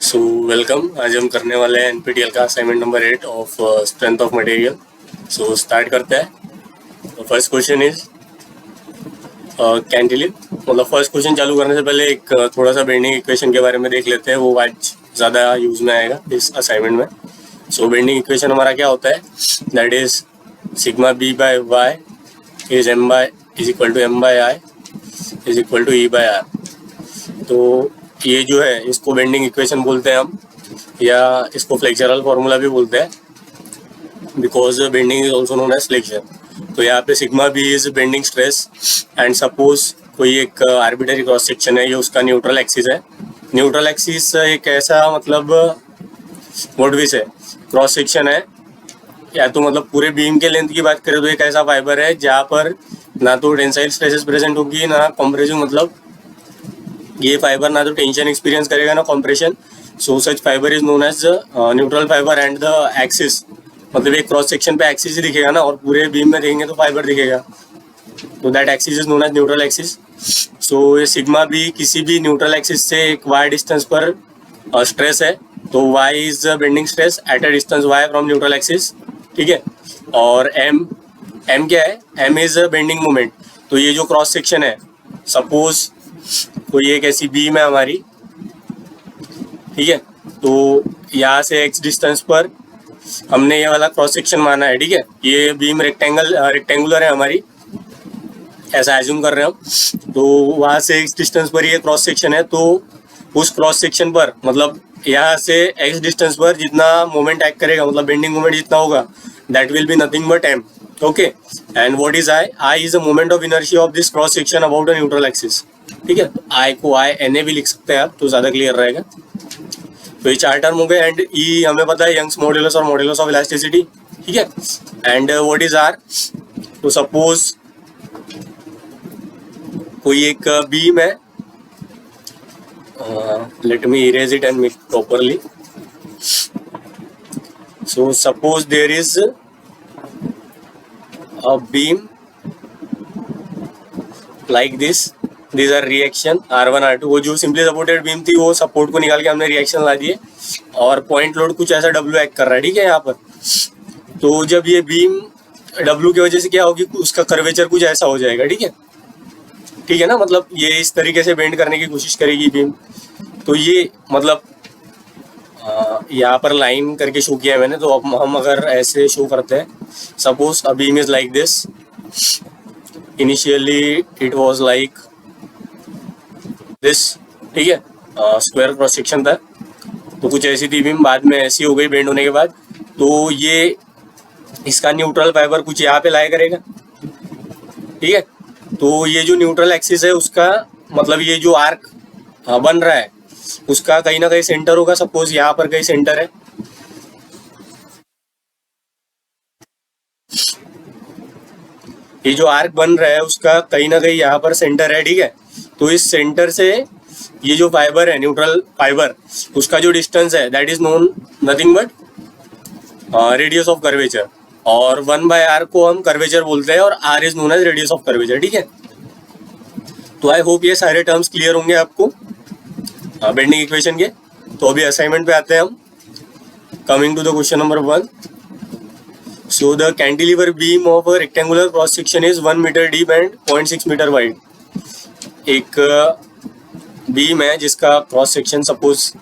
So welcome. आज हम करने वाले हैं एनपीटीईएल का assignment number 8 of strength of material. So start करते हैं। First question is cantilever. मतलब फर्स्ट क्वेश्चन चालू करने से पहले एक थोड़ा सा बेंडिंग इक्वेशन के बारे में देख लेते हैं, वो आज ज़्यादा यूज में आएगा इस असाइनमेंट में। सो बेंडिंग इक्वेशन हमारा क्या होता है, that is sigma B by Y is equal to M by I is equal to E by R. तो ये जो है इसको बेंडिंग इक्वेशन बोलते हैं हम, या इसको फ्लेक्चरल फॉर्मूला भी बोलते हैं, because bending is also known as flexure. तो यहाँ पे sigma B is bending stress and suppose कोई एक आर्बिटरी क्रॉस सेक्शन है, ये उसका न्यूट्रल एक्सिस है। न्यूट्रल एक्सिस एक ऐसा मतलब what we say cross section है, या तो मतलब पूरे बीम के लेंथ की बात करें तो एक ऐसा फाइबर है जहाँ पर ना तो टेंसाइल स्ट्रेसेस प्रेजेंट होगी ना कॉम्प्रेसिव, मतलब ये फाइबर ना तो टेंशन एक्सपीरियंस करेगा ना compression. So such fibre is known as neutral fibre and the axis, मतलब एक क्रॉस सेक्शन पे एक्सिस ही दिखेगा ना, और पूरे बीम में देखेंगे तो फाइबर दिखेगा, तो that axis is known as neutral axis. So ये सिग्मा बी किसी भी न्यूट्रल एक्सिस से एक वाई डिस्टेंस पर स्ट्रेस है, तो Y is bending stress at a distance Y from neutral axis, ठीक है। और एम क्या है, एम इज बेंडिंग मोमेंट। तो ये जो क्रॉस सेक्शन है, सपोज कोई एक ऐसी बीम है हमारी, ठीक है, तो यहाँ से एक्स डिस्टेंस पर हमने ये वाला क्रॉस सेक्शन माना है, ठीक है। ये बीम रेक्टेंगुलर है हमारी, ऐसा एज्यूम कर रहे हैं हम। तो वहाँ से एक्स डिस्टेंस पर ये क्रॉस सेक्शन है, तो उस क्रॉस सेक्शन पर मतलब यहाँ से एक्स डिस्टेंस पर जितना मोमेंट एक्ट करेगा, मतलब बेंडिंग मोमेंट जितना होगा, that will be nothing but M, okay. And what is I, I is the moment of inertia of this cross section about a neutral axis, ठीक है। तो आई को आई एन ए भी लिख सकते हैं आप, तो ज़्यादा क्लियर रहेगा। तो ये चार टर्म हो गए, एंड ई हमें पता है यंग्स मॉड्यूलस और मॉड्यूलस ऑफ इलास्टिसिटी, ठीक है। एंड व्हाट इज आर, तो सपोज कोई एक बीम है, let me erase it and make properly. So suppose there is a beam like this, these are reaction R1 R2। वो जो simply supported beam थी वो सपोर्ट को निकाल के हमने रिएक्शन ला दिए, और पॉइंट लोड कुछ ऐसा W एक्ट कर रहा है, ठीक है यहाँ पर। तो जब ये बीम W की वजह से क्या होगी, उसका कर्वेचर कुछ ऐसा हो जाएगा, ठीक है ना, मतलब ये इस तरीके से बेंड करने की कोशिश करेगी बीम। तो ये मतलब यहाँ पर लाइन करके शो किया है मैंने, तो अब हम अगर ऐसे शो करते हैं, suppose a beam is like this, initially it was like this, ठीक है, स्क्वायर क्रॉस सेक्शन था, तो कुछ ऐसी थी बीम, बाद में ऐसी हो गई बेंड होने के बाद। तो ये इसका न्यूट्रल फाइबर कुछ यहाँ पे लाया करेगा, ठीक है। तो ये जो न्यूट्रल एक्सिस है उसका मतलब ये जो आर्क बन रहा है उसका कहीं ना कहीं सेंटर होगा, सपोज यहाँ पर कहीं सेंटर है, ये जो आर्क बन रहा है उसका कहीं ना कहीं यहाँ पर सेंटर है, ठीक है। तो इस सेंटर से ये जो फाइबर है न्यूट्रल फाइबर, उसका जो डिस्टेंस है that is known nothing but radius of curvature, और 1/r को हम कर्वेचर बोलते हैं, और r is known as radius of curvature, ठीक है। तो आई होप ये सारे टर्म्स क्लियर होंगे आपको बेंडिंग इक्वेशन के। तो अभी असाइनमेंट पे आते हैं हम। Coming to the question number 1। So the cantilever beam of a rectangular cross section is 1 metre deep and 0.6 metre wide. एक बीम है जिसका क्रॉस सेक्शन, सपोज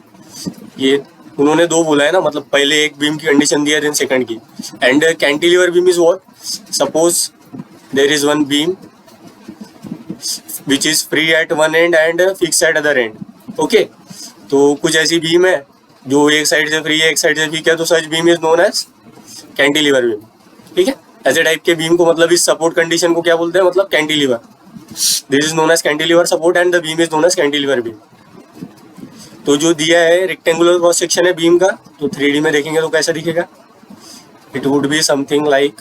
ये उन्होंने दो बोला है ना, मतलब पहले एक बीम की कंडीशन दिया देन सेकंड की। And cantilever beam is what, suppose there is one beam which is free at one end and fix at other end, okay. तो कुछ ऐसी बीम है जो एक साइड से फ्री है एक साइड से फिक्स है, तो such beam is known as cantilever beam, ठीक है। ऐसे टाइप के बीम को मतलब इस सपोर्ट कंडीशन को क्या बोलते हैं, मतलब cantilever. This is known as cantilever support and the beam is known as cantilever beam. तो जो दिया है रेक्टेंगुलर क्रॉस सेक्शन है बीम का, तो 3D में देखेंगे तो कैसा दिखेगा, it would be something like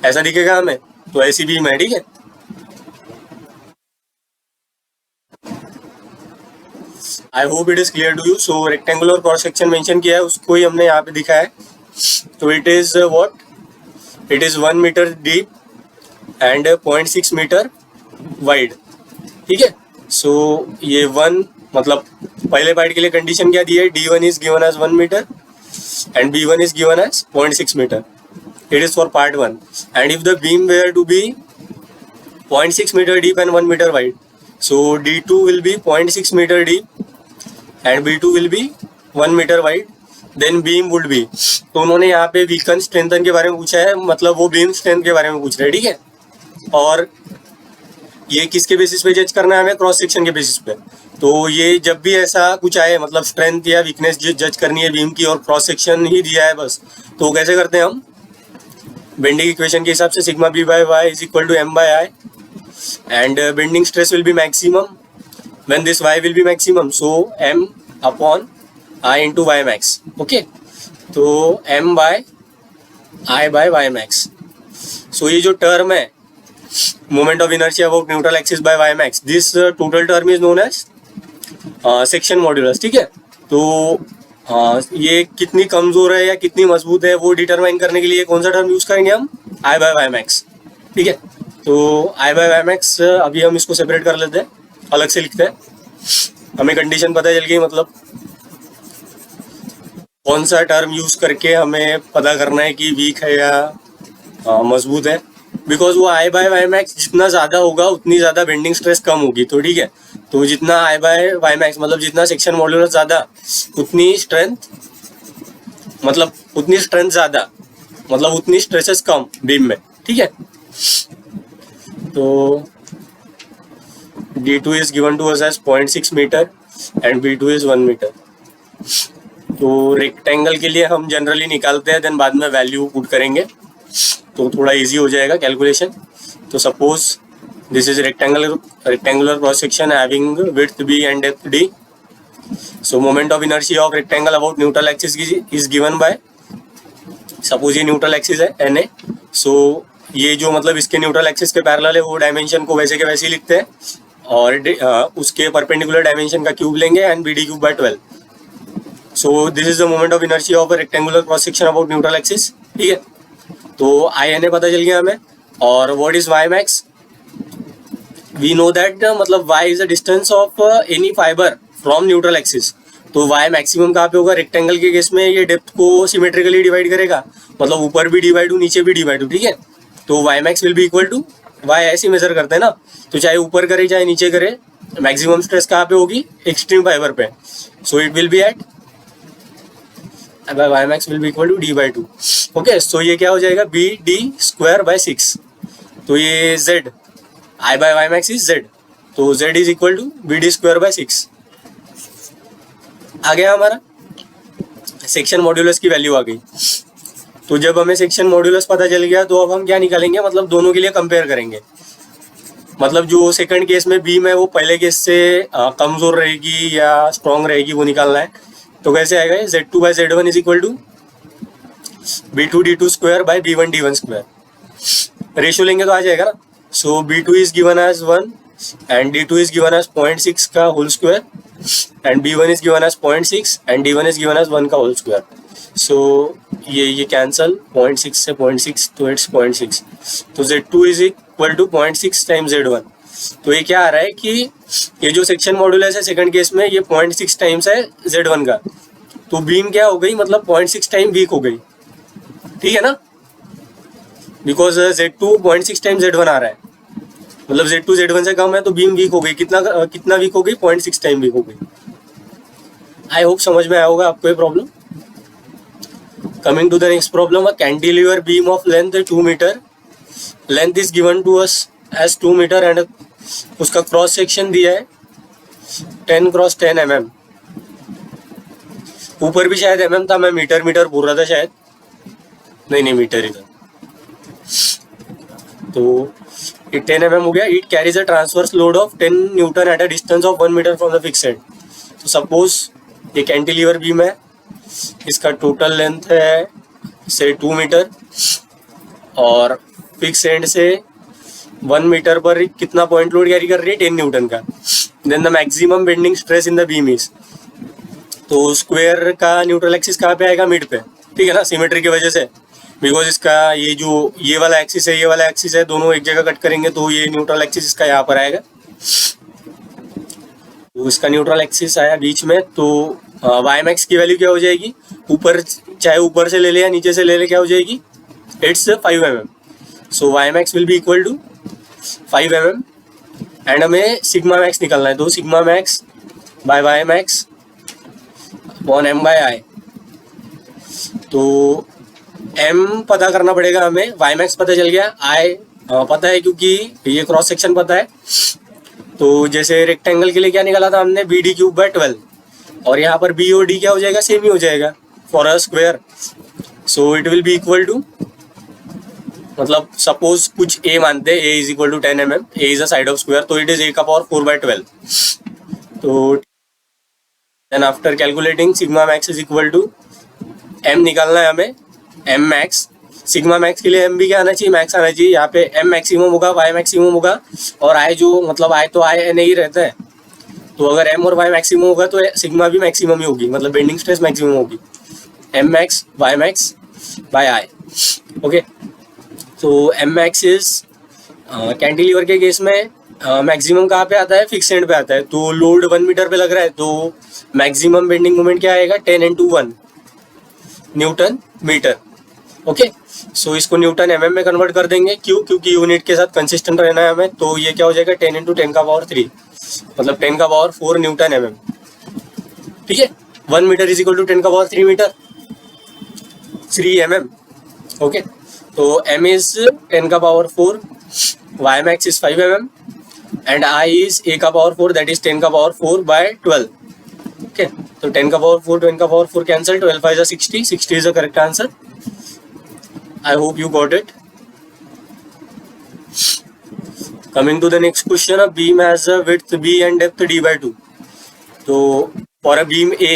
ऐसा दिखेगा हमें। तो ऐसी बीम है, ठीक है। I hope it is clear to you. So rectangular cross section mention किया है, उसको ही हमने यहाँ पे दिखा है। तो it is what, it is 1 metre deep and 0.6 metre wide, ठीक है। सो ये 1 मतलब पहले पार्ट के लिए कंडीशन क्या दी है, D1 is given as 1 metre and B1 is given as 0.6 meter. It is for part 1. And if the beam were to be 0.6 meter deep and 1 meter wide, so D2 will be 0.6 meter deep and B2 will be 1 meter wide, then beam would be. तो उन्होंने यहाँ पे weaken strengthen के बारे में पूछा है, मतलब वो बीम स्ट्रेंथ के बारे में पूछ रहे हैं, ठीक है। और ये किसके बेसिस पे जज करना है हमें, क्रॉस सेक्शन के बेसिस पे। तो ये जब भी ऐसा कुछ आए, मतलब स्ट्रेंथ या वीकनेस जज करनी है बीम की और क्रॉस सेक्शन ही दिया है बस, तो कैसे करते हैं हम, बेंडिंग इक्वेशन के हिसाब से sigma B by Y is equal to M by I and bending stress will be maximum when this Y will be maximum, so M upon I into Y max. Okay, तो M by I by Y max. So ये जो term है moment of inertia about neutral axis by Y max, this total term is known as section modulus, ठीक है। तो ये कितनी कमजोर है या कितनी मजबूत है वो डिटरमाइन करने के लिए कौन सा टर्म यूज करेंगे हम, आई बाय वाई मैक्स, ठीक है। तो आई बाय वाई मैक्स अभी हम इसको सेपरेट कर लेते हैं, अलग से लिखते हैं। हमें कंडीशन पता चल गई, मतलब कौन सा टर्म यूज करके हमें पता करना है कि वीक है या मजबूत है, बिकॉज वो आई बाय वाई मैक्स जितना ज़्यादा होगा उतनी ज़्यादा बेंडिंग स्ट्रेस कम होगी, तो ठीक है। तो जितना आई बाय वाई मैक्स मतलब जितना सेक्शन मॉड्यूलस ज़्यादा उतनी स्ट्रेंथ, मतलब उतनी स्ट्रेंथ ज़्यादा मतलब उतनी स्ट्रेसेस कम बीम में, ठीक है। तो D2 is given to us as 0.6 metre and B2 is 1 metre. तो रेक्टेंगल के लिए हम जनरली निकालते हैं, देन बाद में वैल्यू पुट करेंगे तो थोड़ा इजी हो जाएगा कैलकुलेशन। तो suppose this is rectangular cross section having width B and depth D. So moment of inertia of rectangle about neutral axis is given by, suppose ये न्यूट्रल एक्सिस है NA, सो ये जो मतलब इसके न्यूट्रल एक्सिस के parallel है वो dimension को वैसे के वैसे ही लिखते हैं और उसके परपेंडिकुलर डायमेंशन का क्यूब लेंगे and BD cube by 12. So this is the moment of inertia of a rectangular cross section about neutral axis, ठीक है। तो INA पता चल गया हमें, और what is Y max, we know that मतलब Y is the distance of any fibre from neutral axis. तो वाई मैक्सिमम कहाँ पे होगा, रेक्टेंगल के केस में ये डेप्थ को सिमेट्रिकली डिवाइड करेगा, मतलब ऊपर भी डिवाइड हो नीचे भी डिवाइड हो, ठीक है। तो Y max will be equal to, Y ऐसे मेजर करते हैं ना, तो चाहे ऊपर करे चाहे नीचे करे मैक्सिमम स्ट्रेस कहाँ पे होगी, एक्सट्रीम फाइबर पे। So it will be at Y max will be equal to D by 2. Okay, so ये क्या हो जाएगा, BD स्क्वायर बाय 6। तो ये Z, I by Y max is Z, तो Z is equal to BD square by 6 आ गया हमारा। सेक्शन मॉड्यूलस की वैल्यू आ गई। तो जब हमें सेक्शन मॉड्यूलस पता चल गया तो अब हम क्या निकालेंगे, मतलब दोनों के लिए कंपेयर करेंगे। मतलब जो सेकंड केस में बीम है वो पहले केस से कमजोर रहेगी या स्ट्रॉन्ग रहेगी वो निकालना है। तो कैसे आएगा, Z2 by Z1 is equal to B2 D2 square by B1 D1 square. Ratio लेंगे तो आ जाएगा ना। So B2 is given as 1 and D2 is given as 0.6 का whole square and B1 is given as 0.6 and D1 is given as 1 का whole square. सो ये cancel, 0.6 से 0.6 तो इट्स 0.6। तो Z2 is equal to 0.6 times Z1। तो ये क्या आ रहा है कि ये जो सेक्शन मॉड्यूलस है सेकंड केस में ये 0.6 टाइम्स है Z1 का। तो बीम क्या हो गई, मतलब 0.6 टाइम वीक हो गई, ठीक है ना, बिकॉज Z2 0.6 टाइम Z1 आ रहा है, मतलब Z2 Z1 से कम है तो बीम वीक हो गई। कितना वीक हो गई, 0.6 टाइम वीक हो गई। आई होप समझ में आया होगा आपको ये problem. Coming to the next problem, a cantilever beam of length 2 metre, length is given to us as 2 metre and उसका क्रॉस सेक्शन दिया है 10 क्रॉस 10 mm। ऊपर भी शायद mm था, मैं मीटर बोल रहा था शायद, नहीं मीटर ही था। तो ये 10 mm हो गया। It carries a transverse load of 10 newton at a distance of 1 metre from the fix end. तो सपोज ये कैंटिलीवर बीम है, इसका टोटल लेंथ है से 2 मीटर और फिक्स एंड से 1 मीटर पर कितना पॉइंट लोड कैरी कर रही है, 10 न्यूटन का। Then the maximum bending stress in the beam is, तो स्क्वायर का न्यूट्रल एक्सिस कहाँ पे आएगा, मिड पे, ठीक है ना, सिमेट्री की वजह से। बिकॉज इसका ये वाला एक्सिस है, ये वाला एक्सिस है, दोनों एक जगह कट करेंगे तो ये न्यूट्रल एक्सिस इसका यहाँ पर आएगा। तो इसका न्यूट्रल एक्सिस आया बीच में, तो वाई मैक्स की वैल्यू क्या हो जाएगी, ऊपर चाहे ऊपर से ले ले या नीचे से ले ले, क्या हो जाएगी, it's 5 mm। So Y max will be equal to 5 mm and हमें सिग्मा मैक्स निकालना है, तो sigma max by Y max upon M by I. तो एम पता करना पड़ेगा हमें, वाई मैक्स पता चल गया, आई पता है क्योंकि ये क्रॉस सेक्शन पता है। तो जैसे रेक्टेंगल के लिए क्या निकाला था हमने, बी डी क्यूब बाय 12, और यहाँ पर बी और डी क्या हो जाएगा, सेम ही हो जाएगा for a square. So it will be equal to, मतलब सपोज कुछ ए मानते हैं, A is equal to 10 mm, A is a side of square, तो इट इज ए का पावर 4/12। तो then after calculating sigma max is equal to, M निकालना है हमें, एम मैक्स, सिग्मा मैक्स के लिए एम भी क्या आना चाहिए, मैक्स आना चाहिए। यहाँ पे एम मैक्सिमम होगा, वाई मैक्सिमम होगा, और आई जो मतलब आई तो आई एन ही रहता है, तो अगर एम और वाई मैक्सिमम होगा तो सिग्मा भी मैक्सिमम ही होगी, मतलब बेंडिंग स्ट्रेस मैक्सिमम होगी, M max Y max by I. Okay, तो एम मैक्स इज कैंटिलीवर के केस में मैक्सिमम कहाँ पे आता है, फिक्स एंड पे आता है। तो लोड 1 मीटर पे लग रहा है, तो मैक्सिमम बेंडिंग मोमेंट क्या आएगा, 10×1 न्यूटन मीटर। ओके, सो इसको न्यूटन एमएम में कन्वर्ट कर देंगे, क्यों, क्योंकि यूनिट के साथ कंसिस्टेंट रहना है हमें। तो ये क्या हो जाएगा, 10×10⁻3, मतलब 10⁻4 न्यूटन एमएम। ठीक है, 1 metre is equal to 10⁻3 metre, 3 mm। Okay, तो m is 10⁻4, y max is 5 mm and I is a⁻4, that is 10⁻4/12। Okay, so 10⁻4 cancel, 12 5 is 60, 60 is the correct answer। I hope you got it। Coming to the next question, a beam has a width b and depth d/2। So for a beam A,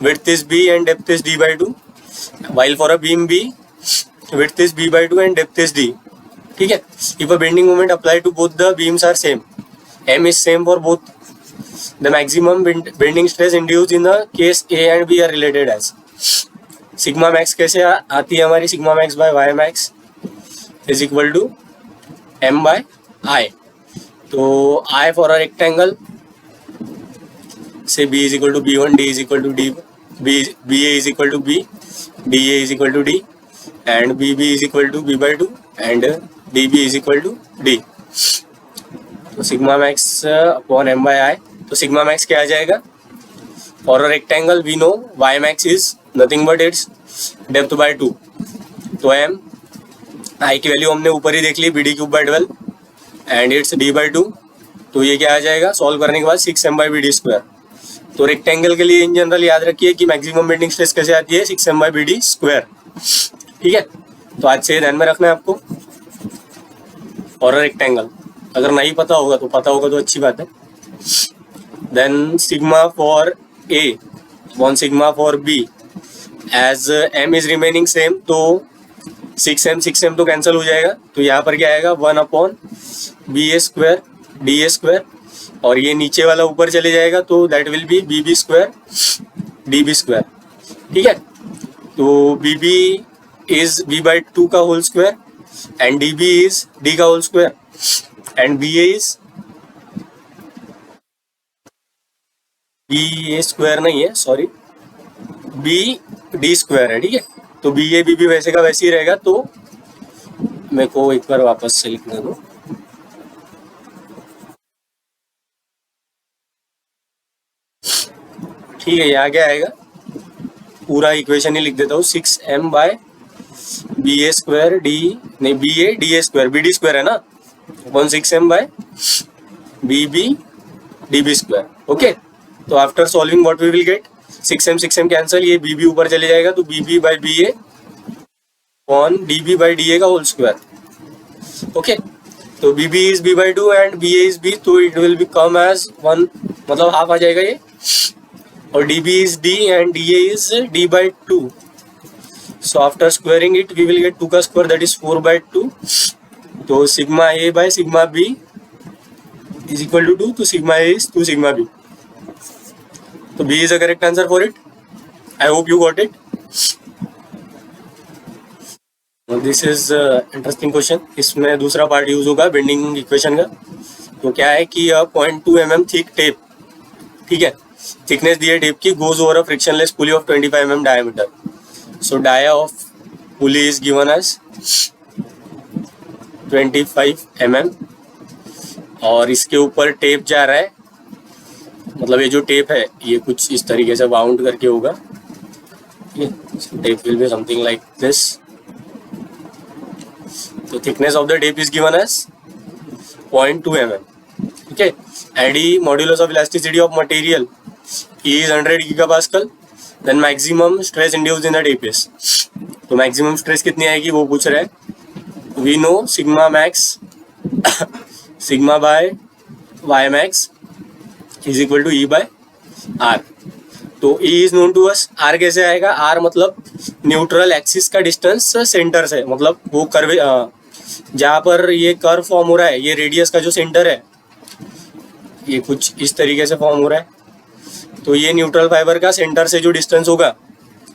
width is b and depth is d/2, while for a beam B, width is b/2 and depth is d। ठीक है, if a bending moment applied to both the beams are same, m is same for both, the maximum bending stress induced in the case A and B are related as। Sigma max कैसे आती है हमारी, sigma max by Y max is equal to M by I. तो I for a rectangle से B is equal to b1, D is equal to D, B A is equal to B, D A is equal to D, and B B is equal to b/2 and D B is equal to D. तो sigma max upon M by I, तो sigma max क्या आ जाएगा, for a rectangle we know Y max is nothing but its depth by 2। तो M आई की value हमने ऊपर ही देख ली, bd³/12 एंड इट्स d/2। तो ये क्या आ जाएगा, सॉल्व करने के बाद 6m/bd²। तो रेक्टेंगल के लिए इन जनरल याद रखिए कि मैक्सिमम बेंडिंग स्ट्रेस कैसे आती है, 6m/bd²। ठीक है, तो आज से ध्यान में रखना है आपको और रेक्टेंगल, अगर नहीं पता होगा तो पता होगा तो अच्छी बात है। Then sigma for A upon sigma for B, as M is remaining same, तो 6m तो कैंसिल हो जाएगा, तो यहाँ पर क्या आएगा, 1/ba² da², और ये नीचे वाला ऊपर चले जाएगा, तो that will B bb² db²। ठीक है, तो bb is b/2 का whole square and db is d का whole square and ba is ba² नहीं है, सॉरी, bd² है। ठीक है, तो ba bb वैसे का वैसे ही रहेगा। तो मेरे को एक बार वापस से लिखना दो। ठीक है, यहाँ क्या आएगा, पूरा इक्वेशन ही लिख देता हूँ, 6m/ba² d, नहीं ba da² bd² है ना, अपॉन 6m/bb db²। ओके, तो after solving what we will get, 6m cancel, ये bb ऊपर चले जाएगा, तो bb/ba अपॉन db/da का होल स्क्वायर। ओके, तो bb is b/2 and ba is b, तो इट विल बिकम एज 1, मतलब हाफ आ जाएगा ये, और db is d and da is d/2। So after squaring it we will get 2 का square, that is 4/2। तो sigma a by sigma b is equal to 2, तो sigma a is 2 sigma b। तो b is the correct answer for it। I hope you got it। This is interesting question। इसमें दूसरा part use होगा bending equation का। तो क्या है कि 0.2 mm थिक टेप ठीक है। थिकनेस दी है टेप की, goes over a frictionless pulley of 25 mm diameter. So dia of pulley is given as 25 mm और इसके ऊपर टेप जा रहा है, मतलब ये जो टेप है ये कुछ इस तरीके से बाउंड करके होगा। Tape will be something like this. तो thickness of the tape is given as 0.2 mm, ठीक है। एडी modulus of elasticity of material is 100 gigapascal, then maximum stress induced in the tape is, तो मैक्सिमम स्ट्रेस कितनी आएगी वो पूछ रहा है। We know sigma max sigma by Y max is equal to E by R. तो E is known to us. R कैसे आएगा? आर मतलब न्यूट्रल एक्सिस का डिस्टेंस सेंटर से, मतलब वो कर्व जहाँ पर ये कर्व फॉर्म हो रहा है, ये रेडियस का जो सेंटर है ये कुछ इस तरीके से फॉर्म हो रहा है। तो ये न्यूट्रल फाइबर का सेंटर से जो डिस्टेंस होगा,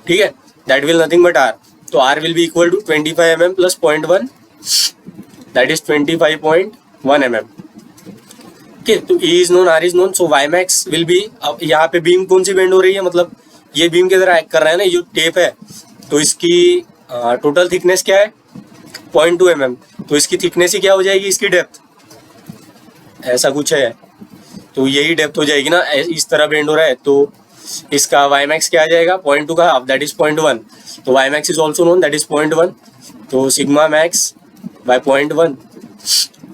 ठीक है, that will nothing but R. तो R will be equal to 25 mm plus 0.1, that is 25.1 mm। Okay, तो E is known, R is known, so Y max will be, अब यहाँ पे बीम कौन सी बेंड हो रही है, मतलब ये बीम की तरह एक्ट कर रहा है ना, ये जो टेप है, तो इसकी टोटल थिकनेस क्या है 0.2 mm। तो इसकी थिकनेस ही क्या हो जाएगी, इसकी डेप्थ, ऐसा कुछ है, तो यही डेप्थ हो जाएगी ना, इस तरह बेंड हो रहा है। तो इसका वाई मैक्स क्या आ जाएगा 0.2 का हाफ, दैट इज 0.1। तो Y max is also known, that is 0.1। तो sigma max by 0.1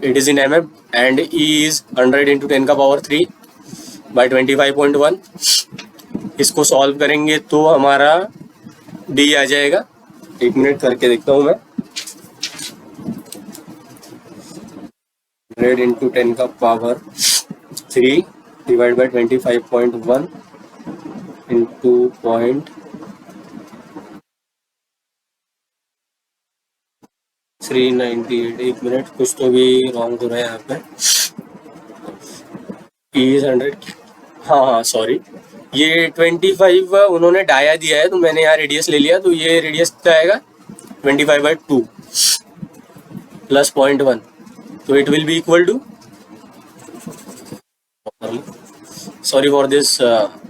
it is in mm and E is 100 into 10 का पावर 3 बाय 25.1। इसको सॉल्व करेंगे तो हमारा डी आ जाएगा। एक मिनट करके देखता हूँ मैं। 100 इंटू 10 का पावर 3 डिवाइड बाई 25.1 इंटू 0.398। एक मिनट, कुछ तो भी रॉन्ग हो रहा है यहाँ पे। इज 100, हाँ सॉरी, ये 25 उन्होंने डाया दिया है तो मैंने यहाँ रेडियस ले लिया, तो ये रेडियस क्या आएगा 25/2 प्लस 0.1, तो it will be equal to, sorry for this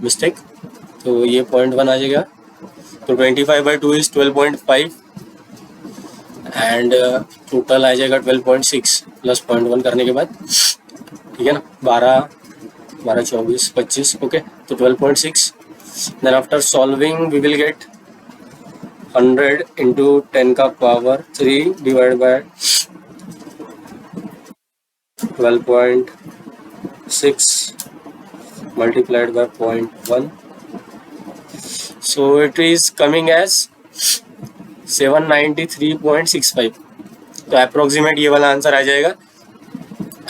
mistake, तो ये 0.1 आ जाएगा। तो 25/2 इज 12.5 एंड टोटल आ जाएगा 12.6 प्लस 0.1 करने के बाद, ठीक है ना, 12, 24, 25, ओके। तो 12.6, then after solving we will get 100 into 10 का power 3 divide by 12.6 multiplied by 0.1, so it is coming as 793.65। तो अप्रोक्सीमेट ये वाला आंसर आ जाएगा।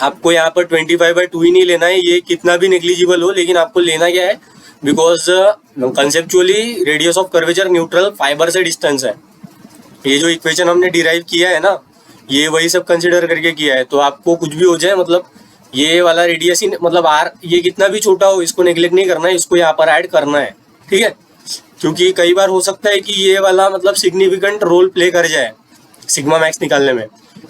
आपको यहाँ पर 25/2 ही नहीं लेना है, ये कितना भी नेग्लिजिबल हो, लेकिन आपको लेना क्या है, because conceptually radius of curvature neutral fibre से डिस्टेंस है। ये जो इक्वेशन हमने डिराइव किया है ना, ये वही सब कंसिडर करके किया है। तो आपको कुछ भी हो जाए, मतलब ये वाला रेडियस ही, मतलब आर ये कितना भी छोटा हो, इसको नेग्लेक्ट नहीं करना है, इसको यहाँ पर ऐड करना है, ठीक है। क्योंकि कई बार हो सकता है कि ये वाला मतलब सिग्निफिकेंट रोल प्ले कर जाए सिग्मा मैक्स निकालने में।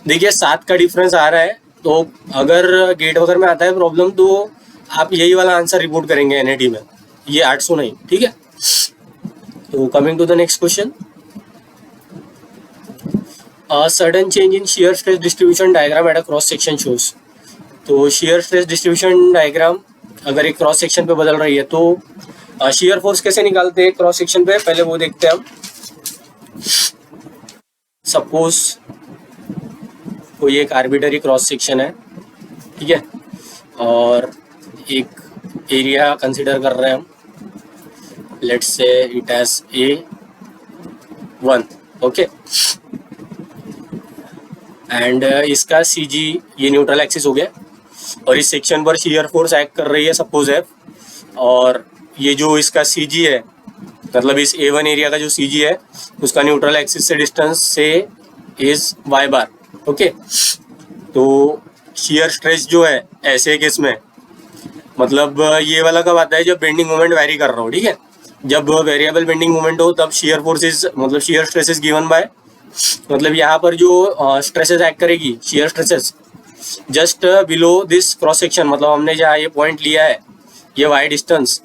देखिए 7 का डिफरेंस आ रहा है, तो अगर गेट वगैरह में आता है प्रॉब्लम तो आप यही वाला आंसर रिपोर्ट करेंगे एनएटी में, ये 800 नहीं, ठीक है। तो coming to the next question, a sudden change in shear stress distribution diagram at a cross section shows. तो शियर स्ट्रेस डिस्ट्रीब्यूशन डायग्राम अगर एक क्रॉस सेक्शन पे बदल रही है तो शियर फोर्स कैसे निकालते हैं क्रॉस सेक्शन पे, पहले वो देखते हैं हम। सपोज कोई एक आर्बिटरी क्रॉस सेक्शन है, ठीक है, और एक एरिया कंसिडर कर रहे हैं हम, let's say it as A1, okay, and इसका CG ये न्यूट्रल एक्सिस हो गया, और इस सेक्शन पर शियर फोर्स एक्ट कर रही है सपोज F, और ये जो इसका CG है, मतलब इस A1 एरिया का जो CG है उसका न्यूट्रल एक्सिस से डिस्टेंस से इज y बार, ओके। तो शियर स्ट्रेस जो है ऐसे केस में, मतलब ये वाला कब आता है, जब बेंडिंग मोमेंट वेरी कर रहा हो, ठीक है। जब वेरिएबल बेंडिंग मोमेंट हो तब शियर फोर्स इज, मतलब shear stress is given by, मतलब यहाँ पर जो स्ट्रेसेस एक्ट करेगी, shear stresses just below this cross section, मतलब हमने जहाँ ये पॉइंट लिया है ये y distance,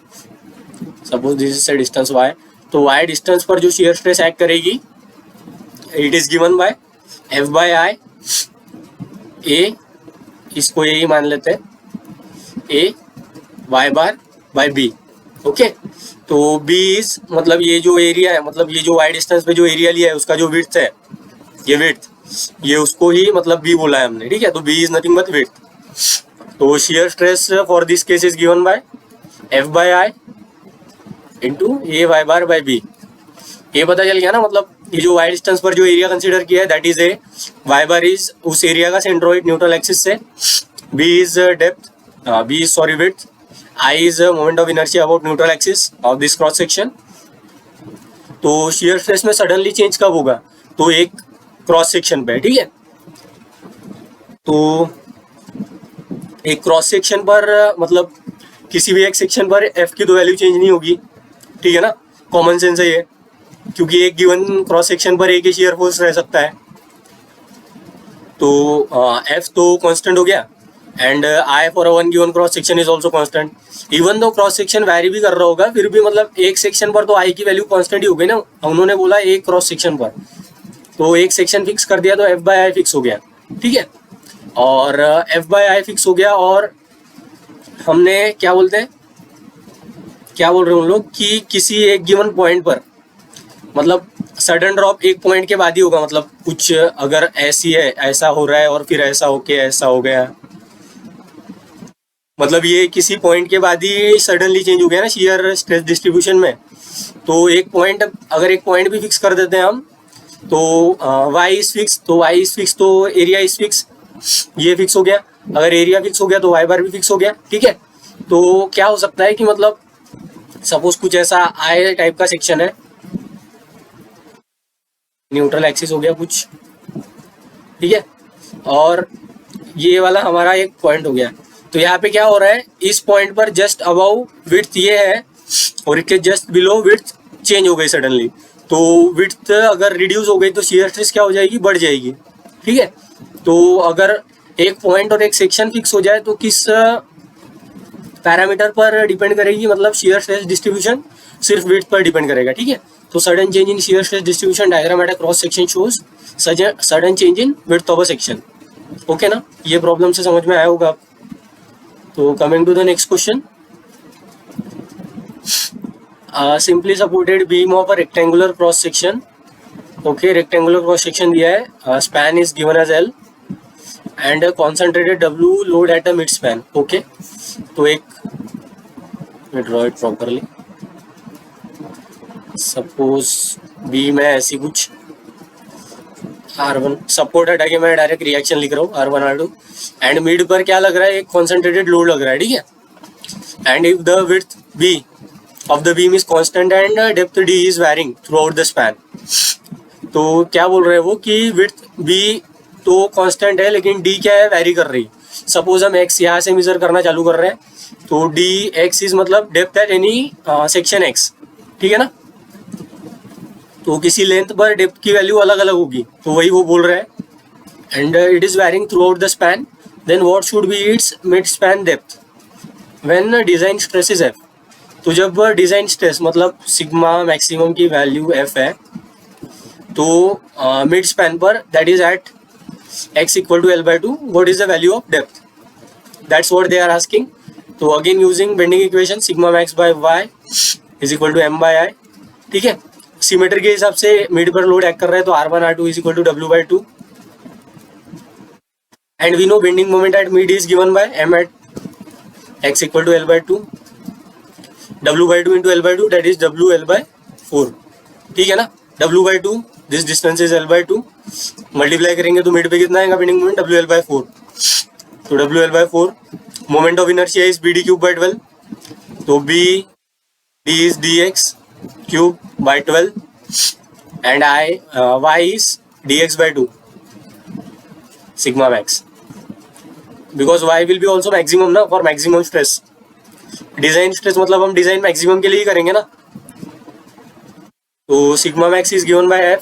suppose this is distance y, तो y डिस्टेंस पर जो शियर स्ट्रेस एक्ट करेगी it is given by F by I A, इसको यही मान लेते हैं, A Y bar by B. Okay, तो बी इज मतलब ये जो एरिया है, मतलब ये जो वाई डिस्टेंस पे जो एरिया लिया है उसका जो विड्थ है, ये विड्थ, ये उसको ही मतलब बी बोला है हमने, ठीक है। तो B is nothing but width. तो shear stress for this case is given by F by I into A Y bar by B. ये पता चल गया ना, मतलब ये जो वाई डिस्टेंस पर जो एरिया कंसीडर किया है that is A, Y bar is उस एरिया का सेंट्रोइड न्यूट्रल एक्सिस से, B is depth, b is sorry width, I is moment of inertia about neutral axis of this cross section. तो shear stress में suddenly change कब होगा, तो एक cross section पे, ठीक है। तो एक क्रॉस सेक्शन पर मतलब किसी भी एक सेक्शन पर एफ की तो वैल्यू चेंज नहीं होगी, ठीक है ना, कॉमन सेंस है ये, क्योंकि एक गिवन क्रॉस सेक्शन पर एक ही शियर फोर्स रह सकता है। तो एफ तो कांस्टेंट हो गया and I for one given cross section is also constant. Even though cross section vary भी कर रहा होगा, फिर भी मतलब एक सेक्शन पर तो आई की वैल्यू कांस्टेंट ही हो गई ना, उन्होंने बोला एक क्रॉस सेक्शन पर, तो एक सेक्शन फिक्स कर दिया तो एफ बाय आई फिक्स हो गया, ठीक है। और एफ बाय आई फिक्स हो गया, और हमने क्या बोलते हैं, क्या बोल रहे हैं उन लोग कि किसी एक गिवन पॉइंट पर मतलब सडन ड्रॉप एक पॉइंट के बाद ही होगा, मतलब कुछ अगर ऐसी है, ऐसा हो रहा है और फिर ऐसा होके ऐसा हो गया, मतलब ये किसी पॉइंट के बाद ही सडनली चेंज हो गया ना शियर स्ट्रेस डिस्ट्रीब्यूशन में। तो एक पॉइंट, अगर एक पॉइंट भी फिक्स कर देते हैं हम, तो वाई इज फिक्स, तो वाई इज फिक्स तो एरिया इज फिक्स, ये फिक्स हो गया। अगर एरिया फिक्स हो गया तो वाई बार भी फिक्स हो गया, ठीक है। तो क्या हो सकता है कि मतलब सपोज कुछ ऐसा आई टाइप का सेक्शन है, न्यूट्रल एक्सिस हो गया कुछ, ठीक है, और ये वाला हमारा एक पॉइंट हो गया। तो यहाँ पे क्या हो रहा है, इस पॉइंट पर जस्ट अबाउ विड्थ ये है और इसके जस्ट बिलो विड्थ चेंज हो गई सडनली। तो विड्थ अगर रिड्यूस हो गई तो शियर स्ट्रेस क्या हो जाएगी, बढ़ जाएगी, ठीक है। तो अगर एक पॉइंट और एक सेक्शन फिक्स हो जाए तो किस पैरामीटर पर डिपेंड करेगी, मतलब शियर स्ट्रेस डिस्ट्रीब्यूशन सिर्फ विड्थ पर डिपेंड करेगा, ठीक है। तो sudden change in shear stress distribution diagram at a cross section shows sudden change in width of a section. Okay ना, ये प्रॉब्लम से समझ में आया होगा आप। तो coming to the next question, simply supported beam of a rectangular cross section. Okay, rectangular cross section दिया है, span is given as L and concentrated W load at a mid span. Okay, तो एक draw it properly, suppose beam है ऐसी कुछ, R1 support हटा के मैं डायरेक्ट रिएक्शन लिख रहा हूँ R1 R2, एंड मिड पर क्या लग रहा है, एक कॉन्सेंट्रेटेड लोड लग रहा है, ठीक है। And if the width B of the beam is constant and depth D is varying throughout the span. तो क्या बोल रहे हैं वो कि विड्थ B तो कांस्टेंट है लेकिन D क्या है, वैरी कर रही। सपोज हम x यहाँ से मेजर करना चालू कर रहे हैं, तो dx इज मतलब depth at any section x, ठीक है ना। तो किसी लेंथ पर डेप्थ की वैल्यू अलग अलग होगी, तो वही वो बोल रहे हैं। And it is varying throughout the span, then what should be its mid span depth when design stress is f। तो जब डिजाइन स्ट्रेस मतलब सिग्मा मैक्सिमम की वैल्यू f है, तो मिड स्पैन पर that is at x equal to L/2, what is the value of depth, that's what they are asking. तो again using bending equation sigma max by y is equal to m bye i, ठीक है। Symmetry के हिसाब से mid पर load act कर रहा है, तो R1 R2 is equal to W/2 and we know bending moment at mid is given by m at x equal to L/2, W/2 into L/2 that is WL/4, ठीक है ना। W/2 this distance is L/2, multiply करेंगे तो mid पे कितना आएगा bending moment, WL/4। तो WL/4 moment of inertia is BD³/12, तो B D is dx cube by 12 and y is dx/2 sigma max, because y will be also maximum ना, for maximum stress। Design stress मतलब हम design maximum के लिए ही करेंगे ना। तो sigma max is given by f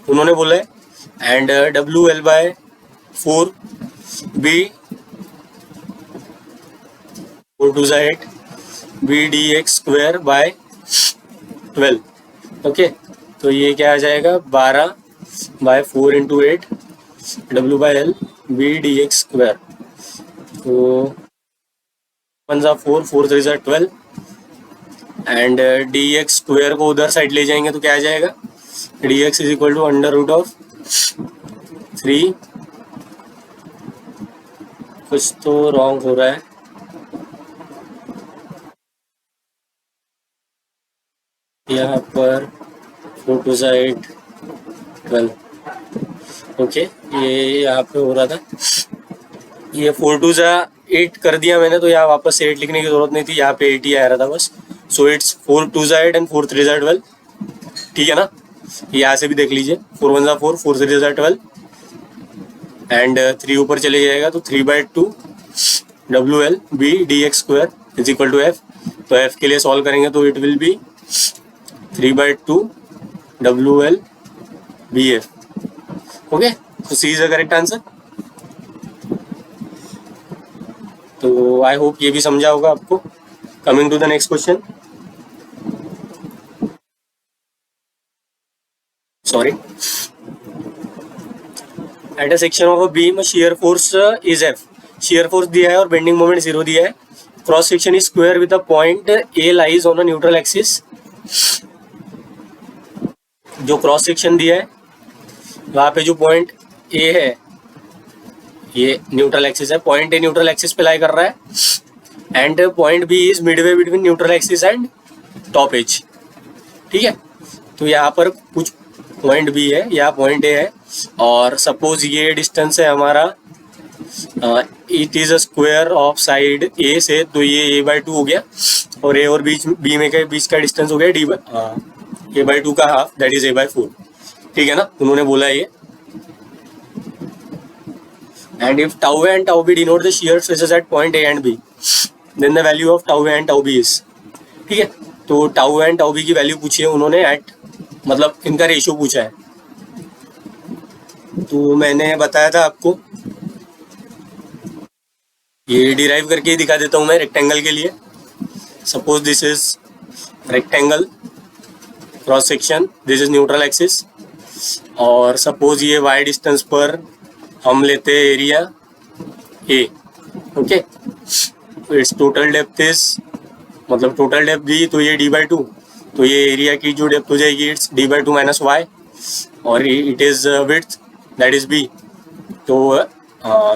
उन्होंने बोला है, and WL/4 B 4 2 8 B d x square by 12। Okay, तो ये क्या आ जाएगा 12/4 × 8 W by L b d x square. तो 1 × 4 4 3 12 एंड डी एक्स स्क्वायर को उधर साइड ले जाएंगे तो क्या आ जाएगा d x is equal to √3। कुछ तो रॉन्ग हो रहा है। यहाँ पर 4 2 8 12। ओके, ये यहाँ पे हो रहा था, ये 4 2 8 कर दिया मैंने, तो यहाँ वापस से 8 लिखने की जरूरत नहीं थी, यहाँ पे 8 ही आ रहा था बस। So it's 4 2 8 and 4 3 12। ठीक है ना, यहाँ से भी देख लीजिए 4 1 4 4 3 12 एंड 3 ऊपर चले जाएगा तो 3/2 W L b d x square is equal to f. तो एफ के लिए सॉल्व करेंगे तो it will be 3/2 W L b f. Okay, तो C is the correct answer. तो आई होप ये भी समझा होगा आपको। Coming to the next question, sorry, at a section of a beam shear force is f. Shear force दिया है और बेंडिंग मोमेंट 0 दिया है। Cross section is square with a point A lies on a neutral axis. जो cross section दिया है वहां पे जो पॉइंट ए है ये न्यूट्रल एक्सिस है, पॉइंट ए न्यूट्रल एक्सिस पे लाई कर रहा है and point B is midway between neutral axis and top edge. ठीक है, तो यहाँ पर कुछ पॉइंट बी है, यहाँ पॉइंट ए है और सपोज ये डिस्टेंस है हमारा, it is a square of side A से, तो ये a/2 हो गया और ए और बी में के बीच का डिस्टेंस हो गया a/2 का हाफ, दैट इज a/4। ठीक है ना, उन्होंने बोला ये। And if tau A and tau B denote the shear stresses at point A and B, then the value of tau A and tau B is. ठीक है, तो tau A and tau B की value पूछी है उन्होंने eight, मतलब इनका ratio पूछा है। तो मैंने बताया था आपको, ये डिराइव करके ही दिखा देता हूँ मैं रेक्टेंगल के लिए। Suppose this is rectangle, cross section, this is neutral axis और सपोज ये वाई डिस्टेंस पर हम लेते हैं एरिया ए। ओके, तो इट्स टोटल डेप्थ इज, मतलब टोटल डेप्थ दी तो ये d/2, तो ये एरिया की जो डेप्थ हो जाएगी इट्स d/2 माइनस वाई और it is width that is b. तो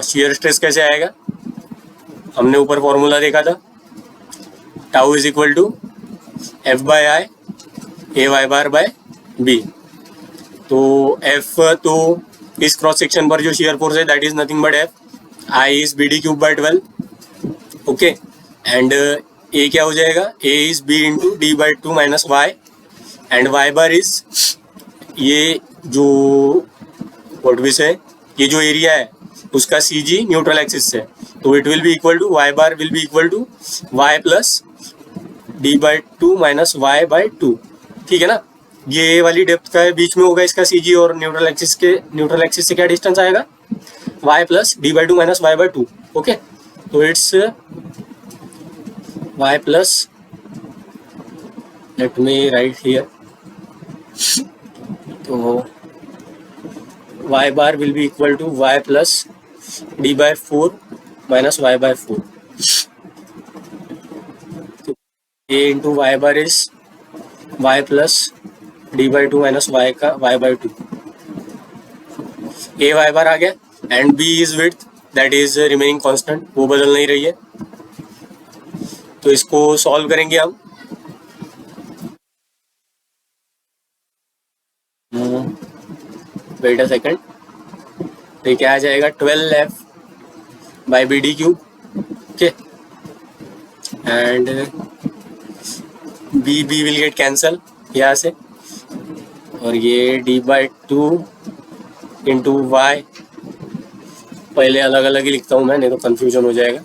शियर स्ट्रेस कैसे आएगा, हमने ऊपर फॉर्मूला देखा था, tau is equal to F/I A/y/b। तो F तो इस क्रॉस सेक्शन पर जो शियर फोर्स है that is nothing but F, I is BD³/12। Okay, and A क्या हो जाएगा, A is B × d/2 minus y and y bar is ये जो व्हाट वी से, ये जो एरिया है उसका CG न्यूट्रल एक्सिस से, तो it will be equal to y bar will be equal to y plus d/2 minus y/2। ठीक है ना, ये वाली डेप्थ का बीच में होगा इसका CG और न्यूट्रल एक्सिस से क्या डिस्टेंस आएगा y plus d/2 minus y/2। Okay, तो it's y plus, let me write here, तो y bar will be equal to y plus d/4 minus y/4। a into Y bar is y plus d/2 minus y का y/2। a y bar आ गया and b is width that is remaining constant, वो बदल नहीं रही है। तो इसको सॉल्व करेंगे हम। वेट अ सेकंड, तो क्या आ जाएगा 12F/BD³। Okay, and b will get cancel यहाँ से और ये d/2 इंटू वाई, पहले अलग अलग ही लिखता हूँ मैं, नहीं तो कंफ्यूजन हो जाएगा।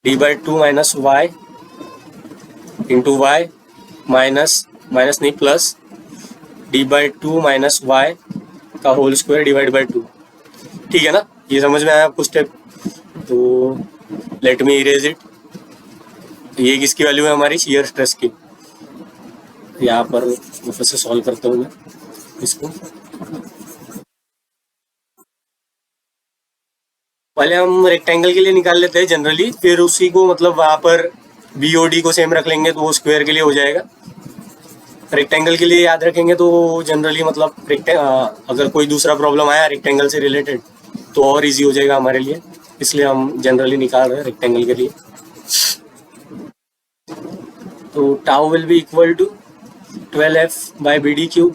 d/2 minus y into y minus नहीं प्लस d/2 माइनस वाई का होल स्क्वायर डिवाइड बाई 2। ठीक है ना, ये समझ में आया आपको स्टेप। तो लेट मी इरेज इट। ये किसकी वैल्यू है हमारी, शियर स्ट्रेस की। यहाँ पर वापस से सॉल्व करता हूँ मैं इसको। पहले हम रेक्टेंगल के लिए निकाल लेते हैं जनरली, फिर उसी को मतलब वहाँ पर BOD को सेम रख लेंगे तो वो स्क्वायर के लिए हो जाएगा। रेक्टेंगल के लिए याद रखेंगे तो जनरली मतलब अगर कोई दूसरा प्रॉब्लम आया रेक्टेंगल से रिलेटेड तो और इजी हो जाएगा हमारे लिए, इसलिए हम जनरली निकाल रहे हैं रेक्टेंगल के लिए। तो tau will be equal to 12F/BD cube,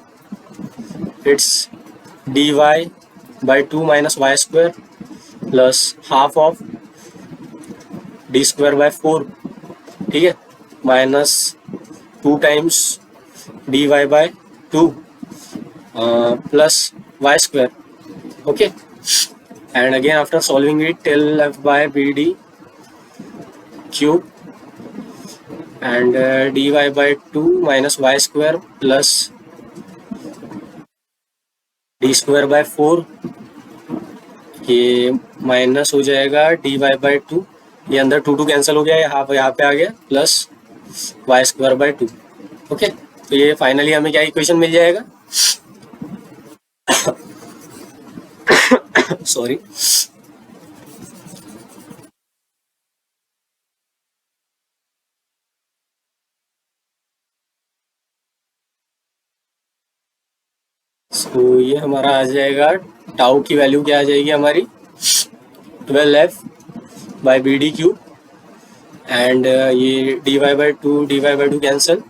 it's dy/2 minus y square plus half of d²/4, ठीक है, minus 2 times dy/2 plus y square, okay, and again after solving it 12F/BD cube and dy/2 minus y square plus d²/4, ये minus हो जाएगा dy/2, ये अंदर 2 cancel हो गया, ये हाफ यहाँ पे आ गया, प्लस y²/2, ओके। तो ये फाइनली हमें क्या इक्वेशन मिल जाएगा, सॉरी, तो ये हमारा आ जाएगा, टाउ की वैल्यू क्या आ जाएगी हमारी 12F/BD क्यूब एंड ये dy/2 cancel,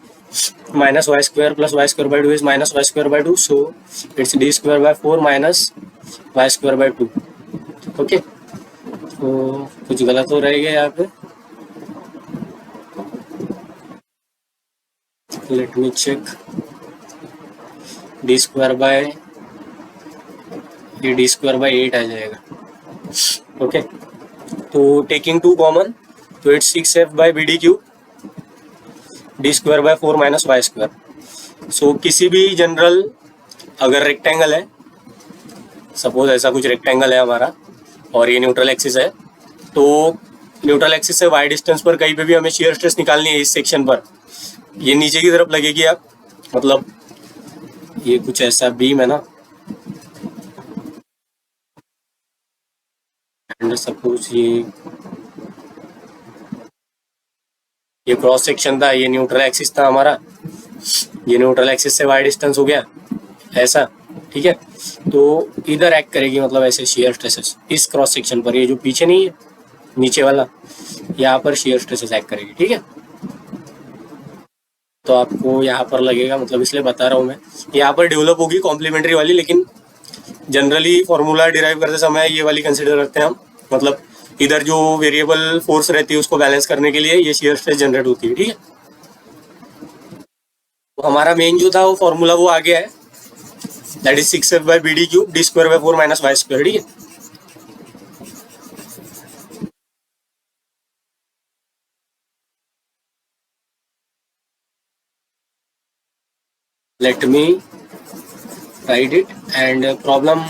minus y square plus y²/2 is minus y²/2, so it's d²/4 minus y²/2, okay. तो कुछ गलत हो रहेगा यहाँ पे, लेट मी चेक, ये d²/8 आ जाएगा, ओके। तो टेकिंग 2 कॉमन, तो it's 6F/BD cube d²/4 minus y square. So किसी भी जनरल अगर रेक्टेंगल है, सपोज ऐसा कुछ रेक्टेंगल है हमारा और ये न्यूट्रल एक्सिस है, तो न्यूट्रल एक्सिस से y डिस्टेंस पर कहीं पे भी हमें शियर स्ट्रेस निकालनी है इस सेक्शन पर, ये नीचे की तरफ लगेगी। आप मतलब ये कुछ ऐसा बीम है ना, एंड सपोज ये क्रॉस सेक्शन था, ये न्यूट्रल एक्सिस था हमारा, ये न्यूट्रल एक्सिस से y डिस्टेंस हो गया ऐसा, ठीक है। तो इधर एक्ट करेगी मतलब ऐसे शियर स्ट्रेसेस इस क्रॉस सेक्शन पर, ये जो पीछे नहीं है नीचे वाला, यहाँ पर शियर स्ट्रेसेस एक्ट करेगी, ठीक है। तो आपको यहाँ पर लगेगा, मतलब इसलिए बता रहा हूँ मैं, यहाँ पर डेवलप होगी कॉम्प्लीमेंट्री वाली, लेकिन जनरली फॉर्मूला डिराइव करते समय ये वाली कंसिडर करते हैं हम, मतलब इधर जो वेरिएबल फोर्स रहती है उसको बैलेंस करने के लिए ये शियर स्ट्रेस जनरेट होती है, ठीक है। तो हमारा मेन जो था वो फॉर्मूला वो आ गया है, that is 6F/BD cube d²/4 minus y square, ठीक है। Let me right it, and problem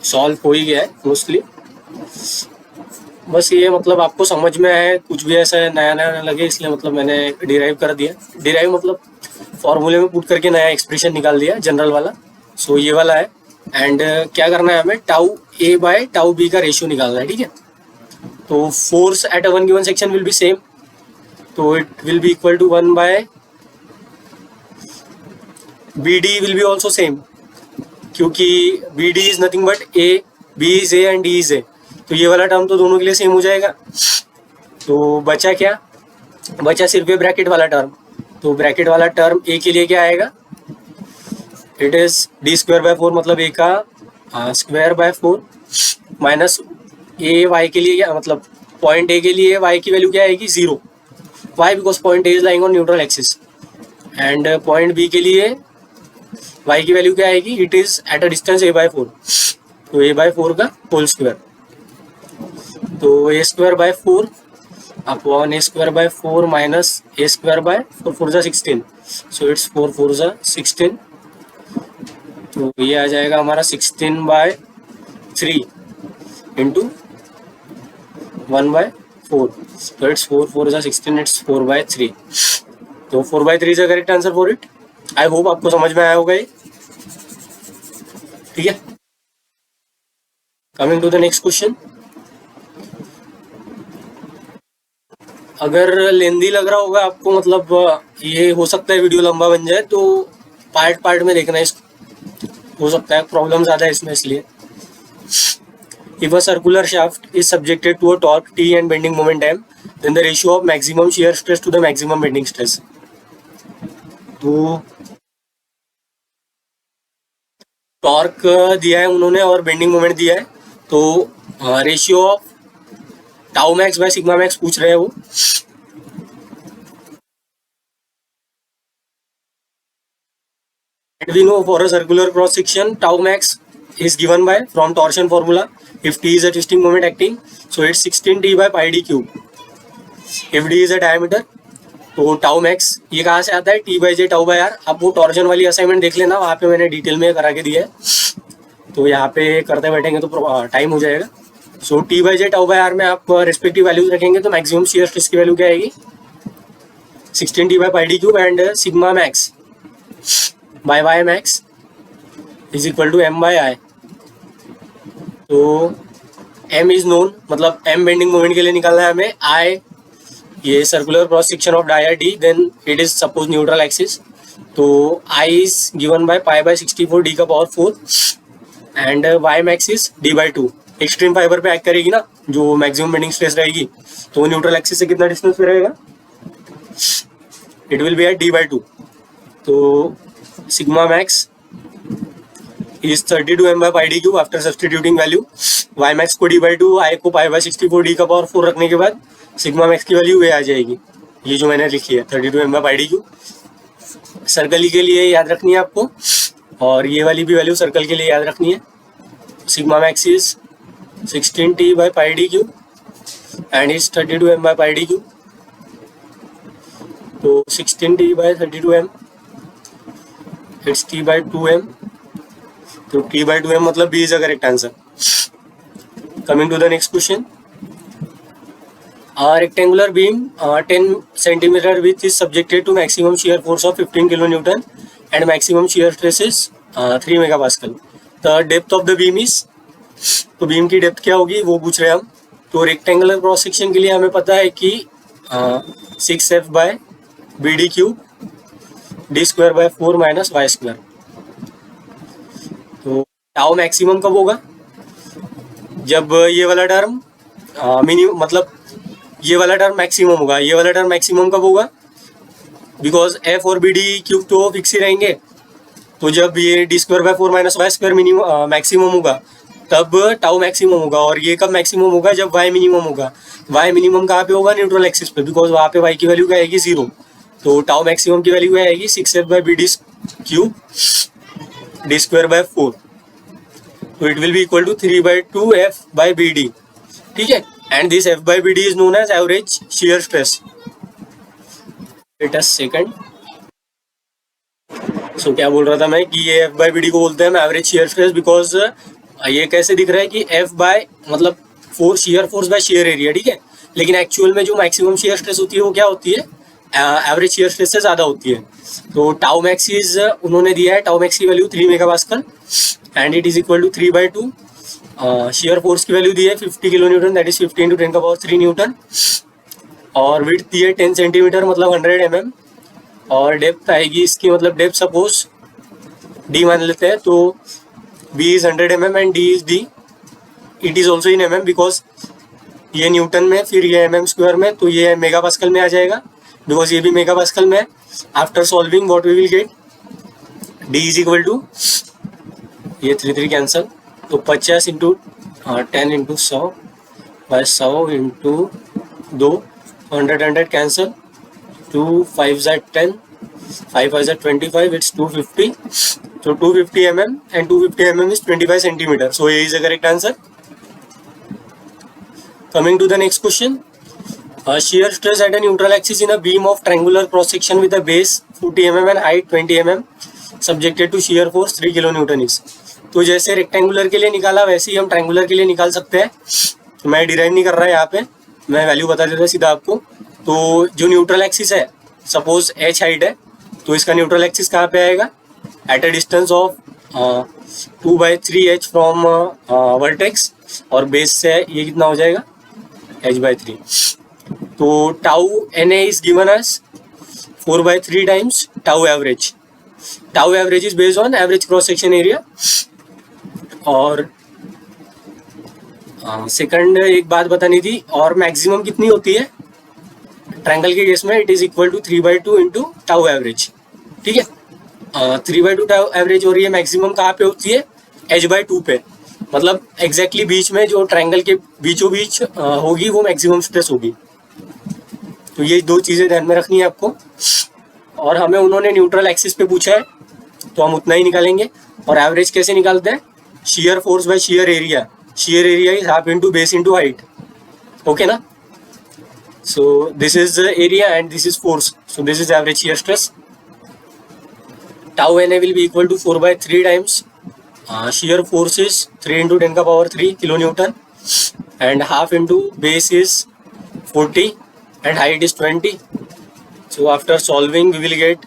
solve हो ही गया है मोस्टली, बस ये मतलब आपको समझ में आए, कुछ भी ऐसा नया नया लगे, इसलिए मतलब मैंने डिराइव कर दिया। डिराइव मतलब फॉर्मूले में पुट करके नया एक्सप्रेशन निकाल दिया जनरल वाला। सो ये वाला है, एंड क्या करना है हमें, τA/τB का रेशियो निकालना है, ठीक है। तो force at a one given section will be same, तो it will be equal to 1/BD will be also same, क्योंकि BD is nothing but A, B is A and D is A, तो ये वाला term तो दोनों के लिए same हो जाएगा। तो बचा क्या, बचा सिर्फ ये ब्रैकेट वाला टर्म। तो ब्रैकेट वाला टर्म A के लिए क्या आएगा, इट इज d²/4, मतलब A का स्क्वायर/4 माइनस A, y के लिए क्या मतलब पॉइंट A के लिए y की वैल्यू क्या आएगी 0, y because point A is lying on neutral axis, and point B के लिए y की वैल्यू क्या आएगी, it is eight a distance A/4, तो A/4 का होल स्क्वायर, तो A²/4 upon A²/4 minus A²/4 4 16, so it's 4 4 16, तो ये आ जाएगा हमारा 16/3 इंटू 1/4, तो इट्स 4 4 16, इट्स 4/3, तो 4/3 is the correct answer for it. I hope आपको समझ में आया होगा ये, ठीक है। Coming to the next question, अगर लेंदी लग रहा होगा आपको, मतलब ये हो सकता है वीडियो लंबा बन जाए, तो पार्ट पार्ट में देखना, इस हो सकता है प्रॉब्लम ज़्यादा है इसमें, इसलिए। If a circular shaft is subjected to a torque T and bending moment M, then the ratio of maximum shear stress to the maximum bending stress. तो टॉर्क दिया है उन्होंने और बेंडिंग मोमेंट दिया है, तो ratio of tau max by sigma max पूछ रहे हैं वो। And we know for a circular cross section, tau max is given by from torsion formula. If T is a twisting moment acting, so it's 16T by pi d cube. If D is a diameter, तो tau max ये कहाँ से आता है, T by J tau by R. आप वो torsion वाली assignment देख लेना, वहाँ पे मैंने डिटेल में करा के दिया है, तो यहाँ पे करते बैठेंगे तो टाइम हो जाएगा। So T by J tau by R में आप रेस्पेक्टिव वैल्यूज रखेंगे, तो मैक्सिमम शियर स्ट्रेस की वैल्यू क्या आएगी, 16T by pi D cube, and sigma max by Y max is equal to M by I. तो M इज नोन, मतलब M bending moment के लिए निकालना है हमें, I ये circular cross section of dia D, then it is suppose neutral axis, तो I is given by pi by 64 D का power 4, and Y max is D by 2। Extreme fibre पे act करेगी ना जो मैक्सिमम बेंडिंग स्ट्रेस रहेगी, तो neutral axis से कितना डिस्टेंस पे रहेगा, it will be at D by 2। तो sigma max is 32 M by pi d cube after substituting value, y max को d by 2, I को pi by 64 d का पावर 4 रखने के बाद सिग्मा मैक्स की वैल्यू ये आ जाएगी, ये जो मैंने लिखी है 32 M by pi d cube। Circle के लिए याद रखनी है आपको, और ये वाली भी वैल्यू सर्कल के लिए याद रखनी है। Sigma max is 16T by pi d cube and is 32 M by pi d cube, तो 16T by 32 M it's T by 2M, तो T by 2M मतलब B is the correct answer. Coming to the next question, a rectangular beam 10 centimeter width is subjected to maximum shear force of 15 kilonewton and maximum shear stress is 3 megapascal. The depth of the beam is, तो beam की depth क्या होगी वो पूछ रहे हैं हम। तो रेक्टेंगुलर क्रॉस सेक्शन के लिए हमें पता है कि 6F by B D cube D square by 4 minus y square. तो टाउ मैक्सिमम कब होगा, जब ये वाला टर्म मिनिमम, मतलब ये वाला टर्म मैक्सिमम होगा। ये वाला टर्म मैक्सिमम कब होगा, बिकॉज एफ और बी डी क्यूब तो फिक्स ही रहेंगे, तो जब ये d square by 4 minus y square minimum maximum होगा, तब टाउ मैक्सिमम होगा। और ये कब मैक्सिमम होगा, जब वाई मिनिमम होगा। वाई मिनिमम कहाँ पे होगा, न्यूट्रल एक्सिस पे, बिकॉज वहाँ पे वाई की वैल्यू क्या आएगी, 0। तो टाउ मैक्सिमम की वैल्यू क्या आएगी, 6F by B D cube D square by 4, तो it will be equal to 3/2F by B D, ठीक है। And this F by B D is known as average shear stress. Wait a second, so क्या बोल रहा था मैं कि ये F बाय बी डी को बोलते हैं हम एवरेज शियर स्ट्रेस, बिकॉज ये कैसे दिख रहा है कि F बाय मतलब shear force by shear area, ठीक है। लेकिन एक्चुअल में जो मैक्सिमम शियर स्ट्रेस होती है वो क्या होती है, एवरेज शियर स्ट्रेस से ज़्यादा होती है। तो टाउ मैक्स इज उन्होंने दिया है, टाउ मैक्स की value 3 megapascal and it is equal to 3/2। Shear force की वैल्यू दी है 50 kilo newton, that is 15 × 10⁻³ newton, और विड्थ दी है 10 सेंटीमीटर मतलब 100 mm, और डेप्थ आएगी इसकी, मतलब डेप्थ सपोज D मान लेते हैं, तो B is 100 mm and D is D, it is also in mm, because ये न्यूटन में फिर ये mm स्क्वायर में, तो ये मेगा पास्कल में आ जाएगा, बिकॉज ये भी मेगा पास्कल में है। After solving what we will get, D is equal to, ये 3 कैंसल, तो 50 × 10 × 100 by 100 × 2, 100 cancel, 2 5 10, 5 5 25, it's 250, so 250 mm and 250 mm is 25 centimeter, so A is the correct answer. Coming to the next question, shear stress at a neutral axis in a beam of triangular cross section with a base 40 mm and height 20 mm subjected to shear force 3 kN is। तो जैसे rectangular के लिए निकाला वैसे ही हम triangular के लिए निकाल सकते हैं। तो मैं डिराइव नहीं कर रहा यहाँ पे, मैं वैल्यू बता देता सीधा आपको। तो जो न्यूट्रल एक्सिस है, सपोज h हाइट है, तो इसका न्यूट्रल एक्सिस कहाँ पे आएगा, at a distance of 2/3h from vertex, और बेस से ये कितना हो जाएगा h/3। तो tau Na is given as 4/3 times tau average. Tau average is based on average cross section area. और सेकंड एक बात बतानी थी, और मैक्सिमम कितनी होती है ट्रायंगल के केस में, it is equal to 3/2 into tau average. ठीक है, 3/2 टाउ एवरेज हो रही है, मैक्सिमम कहाँ पे होती है, h/2 पे, मतलब एग्जैक्टली बीच में जो ट्रायंगल के बीचों बीच होगी वो मैक्सिमम स्ट्रेस होगी। तो ये दो चीज़ें ध्यान में रखनी है आपको। और हमें उन्होंने न्यूट्रल एक्सिस पे पूछा है तो हम उतना ही निकालेंगे। और एवरेज कैसे निकालते हैं, shear force by shear area, shear area is half into base into height, okay na? So this is the area and this is force, so this is average shear stress. Tau Na will be equal to 4/3 times shear force is 3 into 10 ka power 3 kilonewton, and half into base is 40 and height is 20. So after solving we will get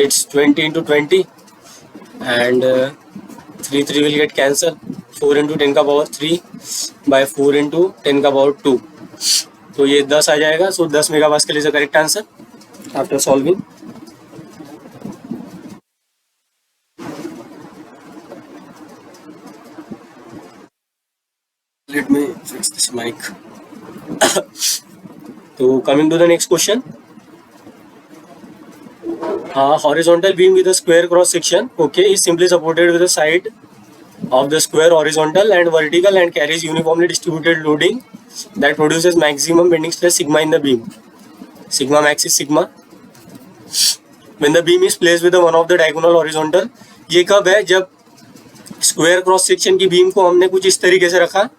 it's 20 into 20 and 3 will get cancel, 4 into 10 का power 3 by 4 into 10 का power 2, तो ये 10 आ जाएगा। So 10 megapascal is the correct answer after solving. Let me fix this mic. तो coming to the next question, horizontal beam with a square cross section, okay, is simply supported with the side of the square horizontal and vertical and carries uniformly distributed loading that produces maximum bending stress sigma in the beam. Sigma max is sigma when the beam is placed with the one of the diagonal horizontal. ये कब है, जब square cross section की beam को हमने कुछ इस तरीके से रखा,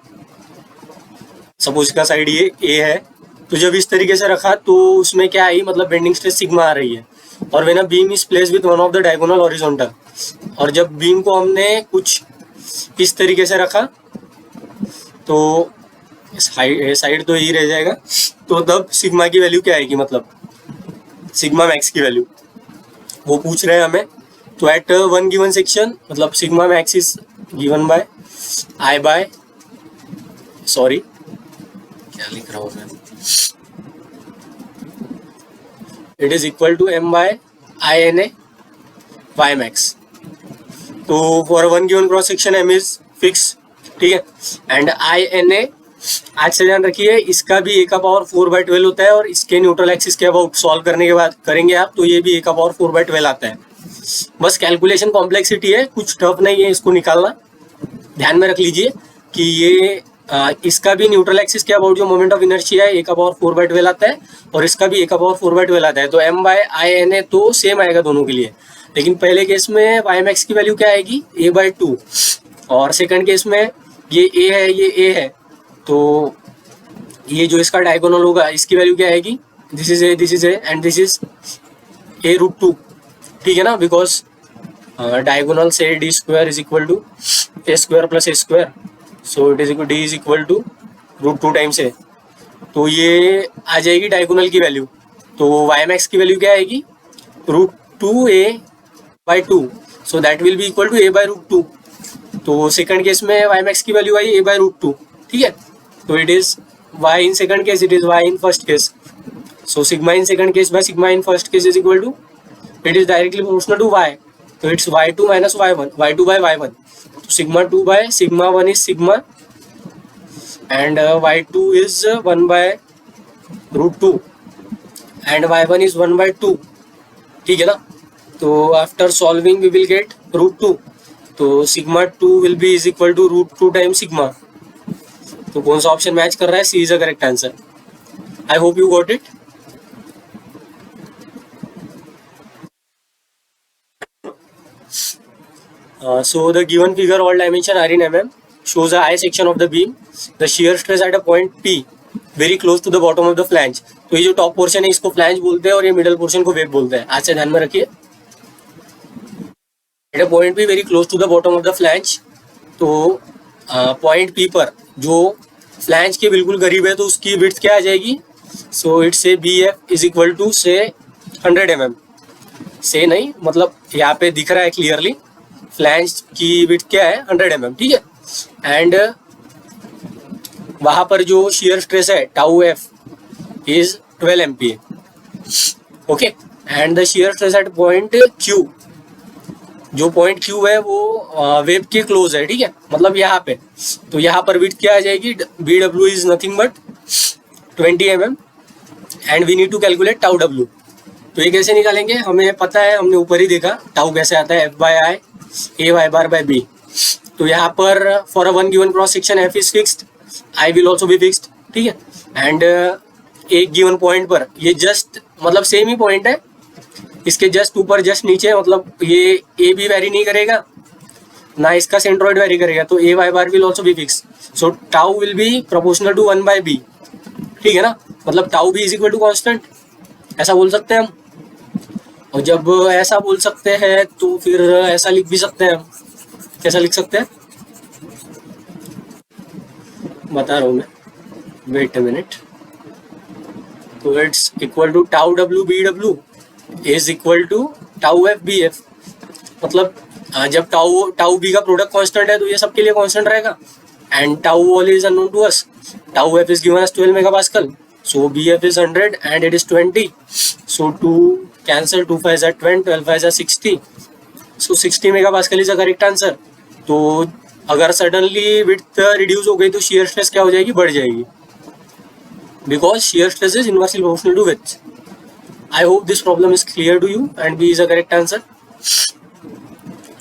सपोज का साइड ये ए है, तो जब इस तरीके से रखा तो उसमें क्या आई, मतलब बेंडिंग स्ट्रेस सिग्मा आ रही है। और when a beam is placed with one of the diagonal horizontal, और जब बीम को हमने कुछ इस तरीके से रखा तो साइड तो यही रह जाएगा, तो तब सिग्मा की वैल्यू क्या आएगी, मतलब सिग्मा मैक्स की वैल्यू वो पूछ रहे हैं हमें। तो एट वन गिवन सेक्शन, मतलब sigma max is given by I by, sorry क्या लिख रहा हूँ मैं, it is equal to m by INA y max. तो for one given cross section m is fix, ठीक है, एंड INA आज से ध्यान रखिए, इसका भी a का पावर 4/12 होता है, और इसके न्यूट्रल एक्सिस के अबाउट सॉल्व करने के बाद करेंगे आप, तो ये भी a का पावर 4/12 आता है। बस कैलकुलेशन कॉम्प्लेक्सिटी है, कुछ टफ नहीं है इसको निकालना। ध्यान में रख लीजिए कि ये इसका भी न्यूट्रल एक्सिस के अबाउट जो मोमेंट ऑफ इनर्शिया है a का पावर 4/12 आता है, और इसका भी a का पावर 4/12 आता है। तो m बाय INA तो सेम आएगा दोनों के लिए, लेकिन पहले केस में y मैक्स की वैल्यू क्या आएगी, a/2, और सेकंड केस में ये a है, ये a है, तो ये जो इसका डायगोनल होगा इसकी वैल्यू क्या आएगी, this is a and this is a√2, ठीक है ना, बिकॉज डायगोनल से d square is equal to a square plus a square, so it is equal d is equal to √2 times a। तो ये आ जाएगी डायगोनल की वैल्यू, तो y max की वैल्यू क्या आएगी, √2a/2, so that will be equal to a/√2। तो second case में y मैक्स की वैल्यू आई a/√2, ठीक है, तो it is y in second case, it is y in first case, so sigma in second case by sigma in first case is equal to, it is directly proportional to y, तो इट्स y2 minus y1, y2 by y1, तो sigma 2 by sigma 1 is sigma, and y2 is 1/√2 and y1 is 1/2, ठीक है ना। तो after solving we will get √2, तो sigma 2 will be is equal to √2 time sigma. तो कौन सा ऑप्शन मैच कर रहा है, C is the correct answer. I hope you got it. So the given figure, all dimension are in mm, shows a I section of the beam, the shear stress at a point P very close to the bottom of the flange। तो ये जो top portion है इसको flange बोलते हैं, और ये middle portion को वेब बोलते हैं। आज से ध्यान में रखिए, at a point P very close to the bottom of the flange. तो पॉइंट P पर जो फ्लैंज के बिल्कुल करीब है तो उसकी विड्थ क्या आ जाएगी? So it's say b F is equal to say 100 mm। से नहीं, मतलब यहाँ पे दिख रहा है क्लियरली फ्लैंज की विड्थ क्या है? 100 mm, ठीक है। एंड वहां पर जो शियर स्ट्रेस है tau F is 12 MPa, okay. And the shear stress eight point Q, जो पॉइंट क्यू है वो वेब के क्लोज है, ठीक है, मतलब यहाँ पे। तो यहाँ पर विड्थ क्या आ जाएगी? B W is nothing but 20 mm and we need to calculate tau डब्ल्यू। तो ये कैसे निकालेंगे? हमें पता है, हमने ऊपर ही देखा टाउ कैसे आता है, F by I A Y bar by B. तो यहाँ पर for a one given cross section F is fixed, I will also be fixed, ठीक है। एंड एक गिवन पॉइंट पर ये जस्ट मतलब सेम ही पॉइंट है, इसके जस्ट ऊपर जस्ट नीचे, मतलब ये ए भी वेरी नहीं करेगा ना इसका सेंट्रोइड वेरी करेगा, तो a Y bar will also be fix. So tau will be proportional to 1 by b, ठीक है ना, मतलब tau B is equal to constant, ऐसा बोल सकते हैं हम। और जब ऐसा बोल सकते हैं तो फिर ऐसा लिख भी सकते हैं हम। कैसा लिख सकते हैं बता रहा हूँ मैं, वेट अ मिनट। तो it's equal to tau W B W is equal to tau F B F, मतलब जब टाउ बी का प्रोडक्ट कांस्टेंट है तो ये सबके लिए कांस्टेंट रहेगा। And tau wall is unknown to us, tau F is given as 12 megapascal, so B F is 100 and it is 20, so 2 cancel, 2 5 are 20, 12 5 are 60, so 60 megapascal is a correct answer. तो अगर suddenly width reduce हो गई तो shear stress क्या हो जाएगी? बढ़ जाएगी, because shear stress is inversely proportional to width. I hope this problem is clear to you and B is a correct answer.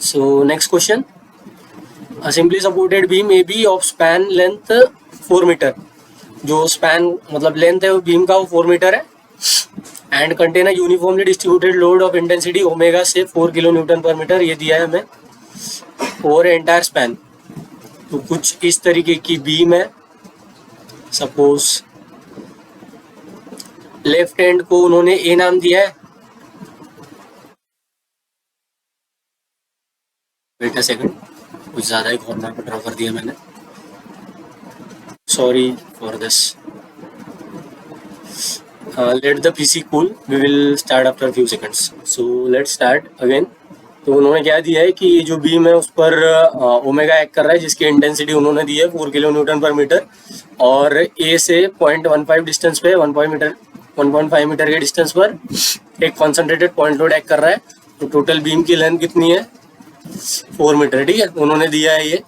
So next question. A simply supported beam AB of span length 4 metre, जो span मतलब length है वो beam का वो 4 metre है, and contain a uniformly distributed load of intensity omega से 4 kilo Newton पर metre, ये दिया है हमें और entire span। तो कुछ इस तरीके की बीम है, सपोज लेफ्ट हैंड को उन्होंने ए नाम दिया है, वेट अ सेकंड, कुछ ज्यादा ही कॉर्नर पर ड्रॉ कर दिया मैंने, sorry for this. Let the PC cool, we will start after few seconds. So let's start again. तो उन्होंने क्या दिया है कि जो बीम है उस पर ओमेगा एक्ट कर रहा है, जिसकी इंटेंसिटी उन्होंने दी है 4 किलो न्यूटन पर मीटर, और ए से 0.15 डिस्टेंस पे 1.5 मीटर के डिस्टेंस पर एक कॉन्सेंट्रेटेड पॉइंट लोड एक्ट कर रहा है। तो टोटल बीम की लेंथ कितनी है? 4 मीटर, ठीक है, उन्होंने दिया है ये।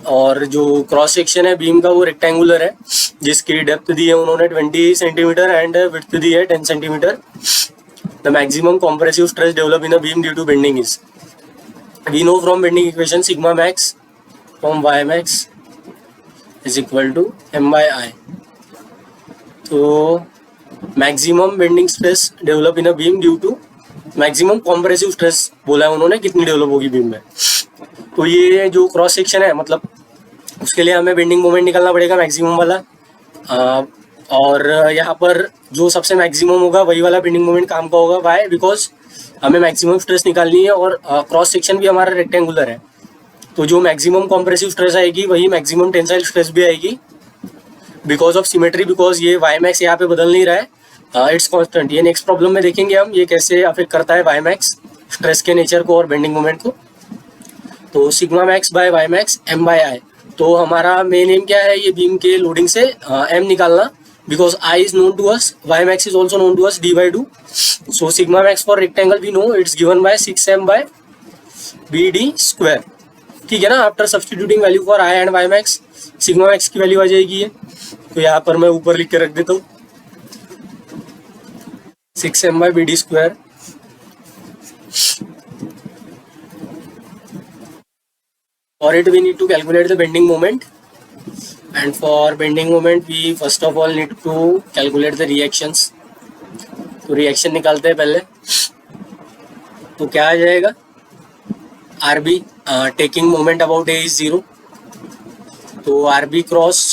और जो क्रॉस सेक्शन है बीम का वो रेक्टेंगुलर है, जिसकी डेप्थ दी है उन्होंने 20 सेंटीमीटर एंड विड्थ दी है 10 centimetre. The maximum compressive stress develop in a beam due to bending is, we know from bending equation sigma max from y max is equal to M by I. तो maximum bending stress develop in a beam due to maximum compressive stress बोला है उन्होंने, कितनी develop होगी beam में। तो ये जो क्रॉस सेक्शन है, मतलब उसके लिए हमें बेंडिंग मोमेंट निकालना पड़ेगा मैक्सिमम वाला, और यहाँ पर जो सबसे मैक्सिमम होगा वही वाला बेंडिंग मोमेंट काम का होगा। वाई? बिकॉज हमें मैक्सिमम स्ट्रेस निकालनी है और क्रॉस सेक्शन भी हमारा रेक्टेंगुलर है, तो जो मैक्सिमम कॉम्प्रेसिव स्ट्रेस आएगी वही मैक्सिमम टेंसाइल स्ट्रेस भी आएगी बिकॉज ऑफ सिमेट्री, बिकॉज ये वाई मैक्स यहाँ पे बदल नहीं रहा है, इट्स कांस्टेंट। ये नेक्स्ट प्रॉब्लम में देखेंगे हम ये कैसे अफेक्ट करता है वाई मैक्स स्ट्रेस के नेचर को और बेंडिंग मोमेंट को। तो sigma max by Y max M by I. तो हमारा मेन एम क्या है? ये बीम के लोडिंग से एम निकालना, because I is known to us, Y max is also known to us, D by two. So sigma max for rectangle we know it's given by 6m by B D square, ठीक है ना। After substituting value for I and Y max, sigma max की value आ जाएगी ये। तो यहाँ पर मैं ऊपर लिख के रख देता हूँ 6m by B D square. For it we need to calculate the bending moment, and for bending moment we first of all need to calculate the reactions। तो रिएक्शन निकालते हैं पहले। तो क्या आ जाएगा? RB taking moment about A is 0, तो RB cross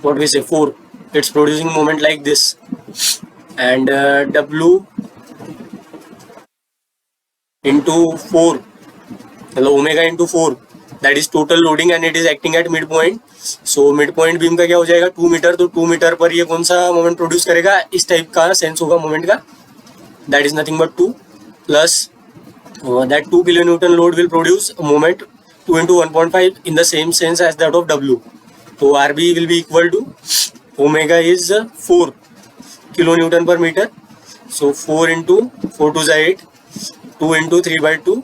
what we say 4, it's producing moment like this, and W into 4 मतलब omega into 4 that is total loading and it is acting at mid point. So mid point beam का क्या हो जाएगा 2 metre. तो 2 metre पर ये कौन सा मोमेंट प्रोड्यूस करेगा, इस टाइप का सेंस होगा मोमेंट का. That is nothing but 2 plus that 2 kilo Newton load will produce moment 2 into 1.5 in the same sense as that of W. तो RB will be equal to omega is 4 kilo Newton per meter. So 4 into 4 to 8, 2 into 3 by 2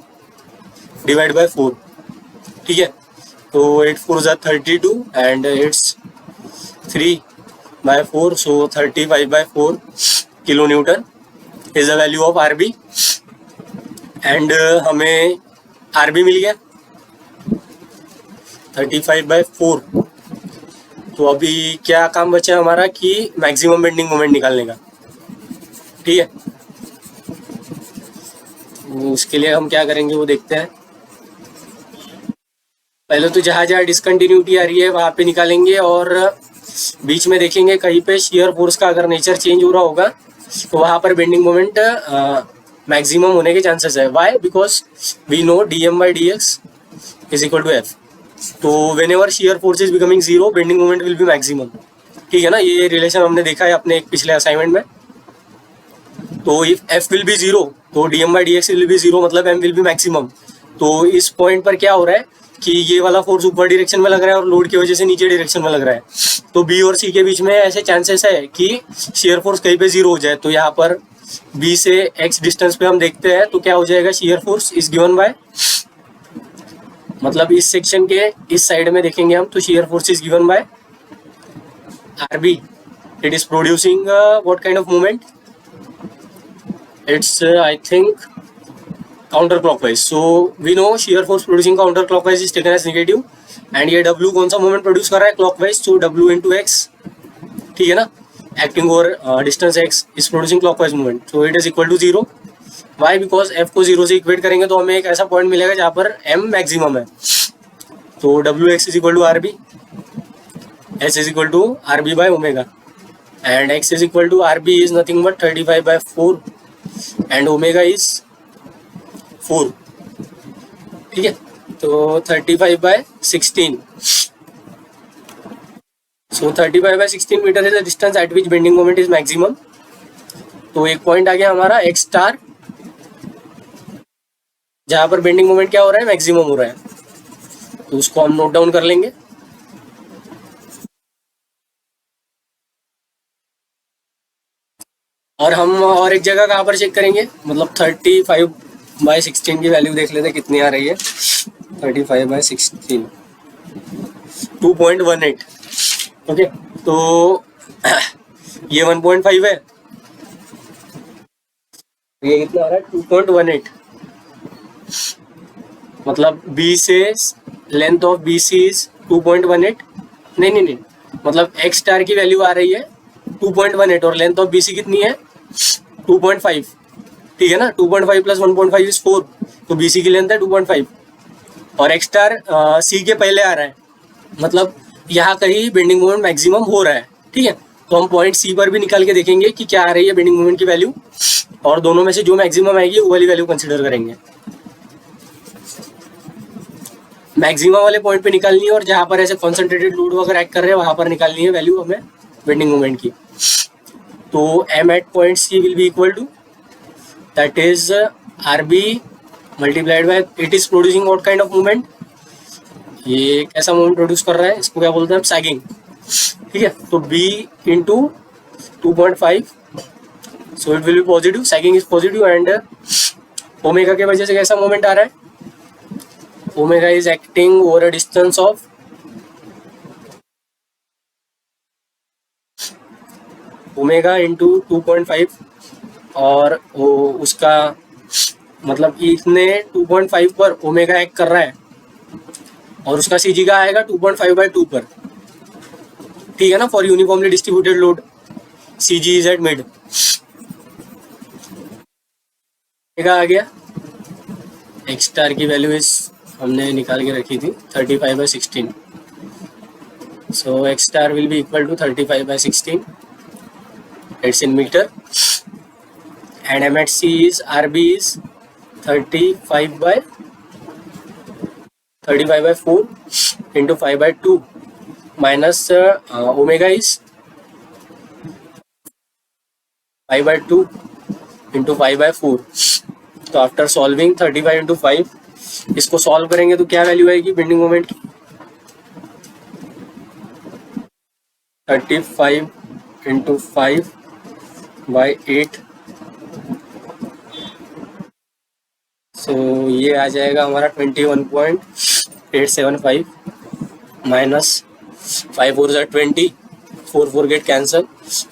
divided by 4. ठीक है, तो 8 4 is 32 and it's 3 by 4, so 35 by 4 kilo Newton is the value of RB. and हमें RB मिल गया 35/4. तो अभी क्या काम बचा हमारा कि मैक्सिमम बेंडिंग मोमेंट निकालने का. ठीक है, उसके लिए हम क्या करेंगे वो देखते हैं. पहले तो जहाँ जहाँ डिसकंटिन्यूटी आ रही है वहाँ पे निकालेंगे और बीच में देखेंगे कहीं पे शियर फोर्स का अगर नेचर चेंज हो रहा होगा तो वहाँ पर बेंडिंग मोमेंट मैक्सिमम होने के चांसेस है. Why? Because we know dm/dx is equal to f. तो whenever shear force is becoming zero bending moment will be maximum. ठीक है ना, ये रिलेशन हमने देखा है अपने एक पिछले असाइनमेंट में. तो if f will be zero तो dm/dx विल बी जीरो, मतलब m विल बी मैक्सिमम. तो इस पॉइंट पर क्या हो रहा है कि ये वाला फोर्स ऊपर डायरेक्शन में लग रहा है और लोड की वजह से नीचे डायरेक्शन में लग रहा है. तो b और c के बीच में ऐसे चांसेस है कि शियर फोर्स कहीं पे जीरो हो जाए. तो यहाँ पर b से x डिस्टेंस पे हम देखते हैं तो क्या हो जाएगा, shear force is given by, मतलब इस सेक्शन के इस साइड में देखेंगे हम तो shear force is given by RB. It is producing what kind of movement, it's I think counter clockwise. So we know shear force producing counter clockwise is taken as negative and ये W कौन सा movement produce कर रहा है, clockwise. So W into x, ठीक है ना, acting over distance x is producing clockwise movement. So it is equal to zero. Why? Because f को जीरो से इक्वेट करेंगे तो हमें एक ऐसा पॉइंट मिलेगा जहाँ पर m मैक्सिमम है. तो Wx is equal to RB, s is equal to RB by omega and x is equal to RB is nothing but 35/4 and omega is 4. ठीक है, तो 35/16. So 35/16 metre is the distance at which bending moment is maximum. तो एक point आ गया हमारा x star जहां पर bending moment क्या हो रहा है, मैक्सिमम हो रहा है. तो उसको हम नोट डाउन कर लेंगे. और हम और एक जगह कहाँ पर चेक करेंगे, मतलब 35/16 की वैल्यू देख लेते कितनी आ रही है. 35/16 2.18. ओके, तो ये 1.5 है, ये कितना आ रहा है 2.18. मतलब B से लेंथ ऑफ BC इज 2.18. नहीं, मतलब x स्टार की वैल्यू आ रही है 2.18 और लेंथ ऑफ BC कितनी है 2.5. ठीक है ना, 2.5 प्लस 1.5 इज 4. तो BC की लेंथ है 2.5 और x स्टार C के पहले आ रहा है, मतलब यहाँ कहीं बेंडिंग मोमेंट मैक्सिमम हो रहा है. ठीक है, तो हम पॉइंट C पर भी निकाल के देखेंगे कि क्या आ रही है बेंडिंग मोमेंट की वैल्यू और दोनों में से जो मैक्सिमम आएगी वो वाली वैल्यू कंसीडर करेंगे. मैक्सिमम वाले पॉइंट पे निकालनी है और जहाँ पर ऐसे कॉन्सेंट्रेटेड लोड वगैरह एक्ट कर रहे हैं वहाँ पर निकालनी है वैल्यू हमें बेंडिंग मोमेंट की. तो m at point C will be equal to that is RB multiplied by, it is producing what kind of movement, ये कैसा मूवमेंट प्रोड्यूस कर रहा है, इसको क्या बोलते हैं, सैगिंग. ठीक है, तो B into 2.5, so it will B positive, sagging is positive and omega के वजह से कैसा मूवमेंट आ रहा है, omega is acting over a distance of omega into 2.5 और वो उसका मतलब इतने 2.5 पर ओमेगा एक्ट कर रहा है और उसका CG का आएगा 2.5/2 पर. ठीक है ना, for uniformly distributed load CG is at mid. आ गया x स्टार की वैल्यू इस हमने निकाल के रखी थी 35/16. So x star will be equal to 35/16. It's in metre and m at C is RB is 35/16. 35/4 into 5/2 minus omega is 5/2 into 5/4. तो आफ्टर सॉल्विंग 35 into 5, इसको सॉल्व करेंगे तो क्या वैल्यू आएगी बेंडिंग मोमेंट की? 35 into 5/8. सो ये आ जाएगा हमारा 21.875 minus 5 4 20, 4 4 get cancel,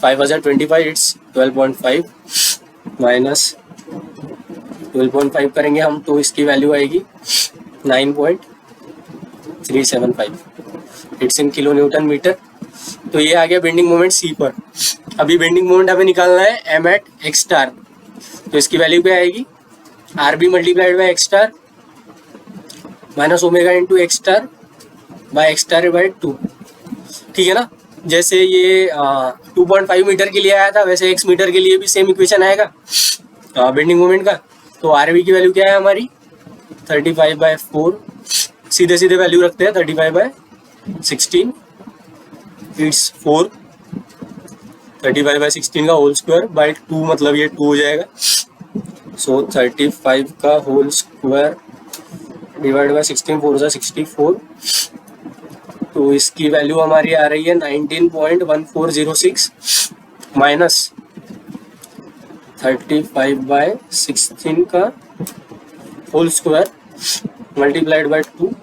5 25, it's 12.5 minus 12.5 करेंगे हम तो इसकी वैल्यू आएगी 9.375. It's in kilo newton metre. तो ये आ गया बेंडिंग मोमेंट सी पर. अभी बेंडिंग मोमेंट हमें निकालना है एम एट एक्स स्टार. तो इसकी वैल्यू क्या आएगी? R B multiplied by X star minus omega into X star by X star by 2. ठीक है ना. जैसे ये 2.5 मीटर के लिए आया था वैसे x मीटर के लिए भी सेम इक्वेशन आएगा बेंडिंग मोमेंट का. तो आर बी की वैल्यू क्या है हमारी? 35/4. सीधे सीधे वैल्यू रखते हैं. 35/16 इट्स 4. 35/16 का होल स्क्वायर बाई 2 मतलब ये 2 हो जाएगा. सो 35 का होल स्क्वायर डिवाइड बाई 16 4 सा 64. तो इसकी वैल्यू हमारी आ रही है 19.1406 माइनस 35/16 का होल स्क्वायर मल्टीप्लाइड बाई 2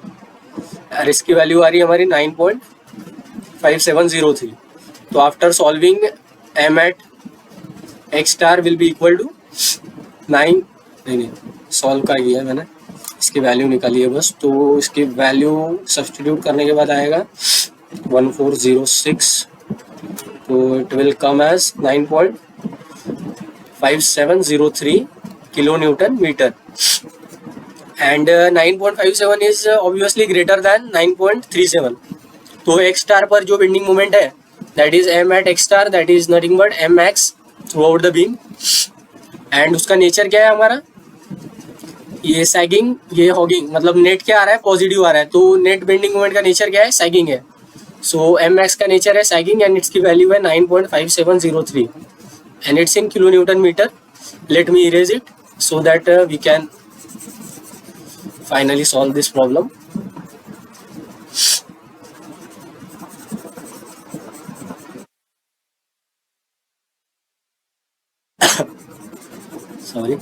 और इसकी वैल्यू आ रही है हमारी 9.5703. तो after solving M at X star will be equal to 9. नहीं सॉल्व का ही है मैंने, इसकी वैल्यू निकाली है बस. तो इसकी वैल्यू सब्स्टिट्यूट करने के बाद आएगा 1406. तो it will come as 9.5703 kilo newton metre. And 9.57 is obviously greater than 9.37. तो एक्स स्टार पर जो बेंडिंग मोमेंट है that is M at X star, that is nothing but M X throughout the beam. And उसका nature क्या है हमारा? ये sagging, ये हॉगिंग, मतलब नेट क्या आ रहा है? पॉजिटिव आ रहा है. तो नेट बेंडिंग मोमेंट का नेचर क्या है? सैगिंग है. सो एम एक्स का नेचर है सैगिंग एंड इसकी वैल्यू है 9.5703 and it's in kilo newton metre. Let me erase it so that we can finally solve this problem. Sorry.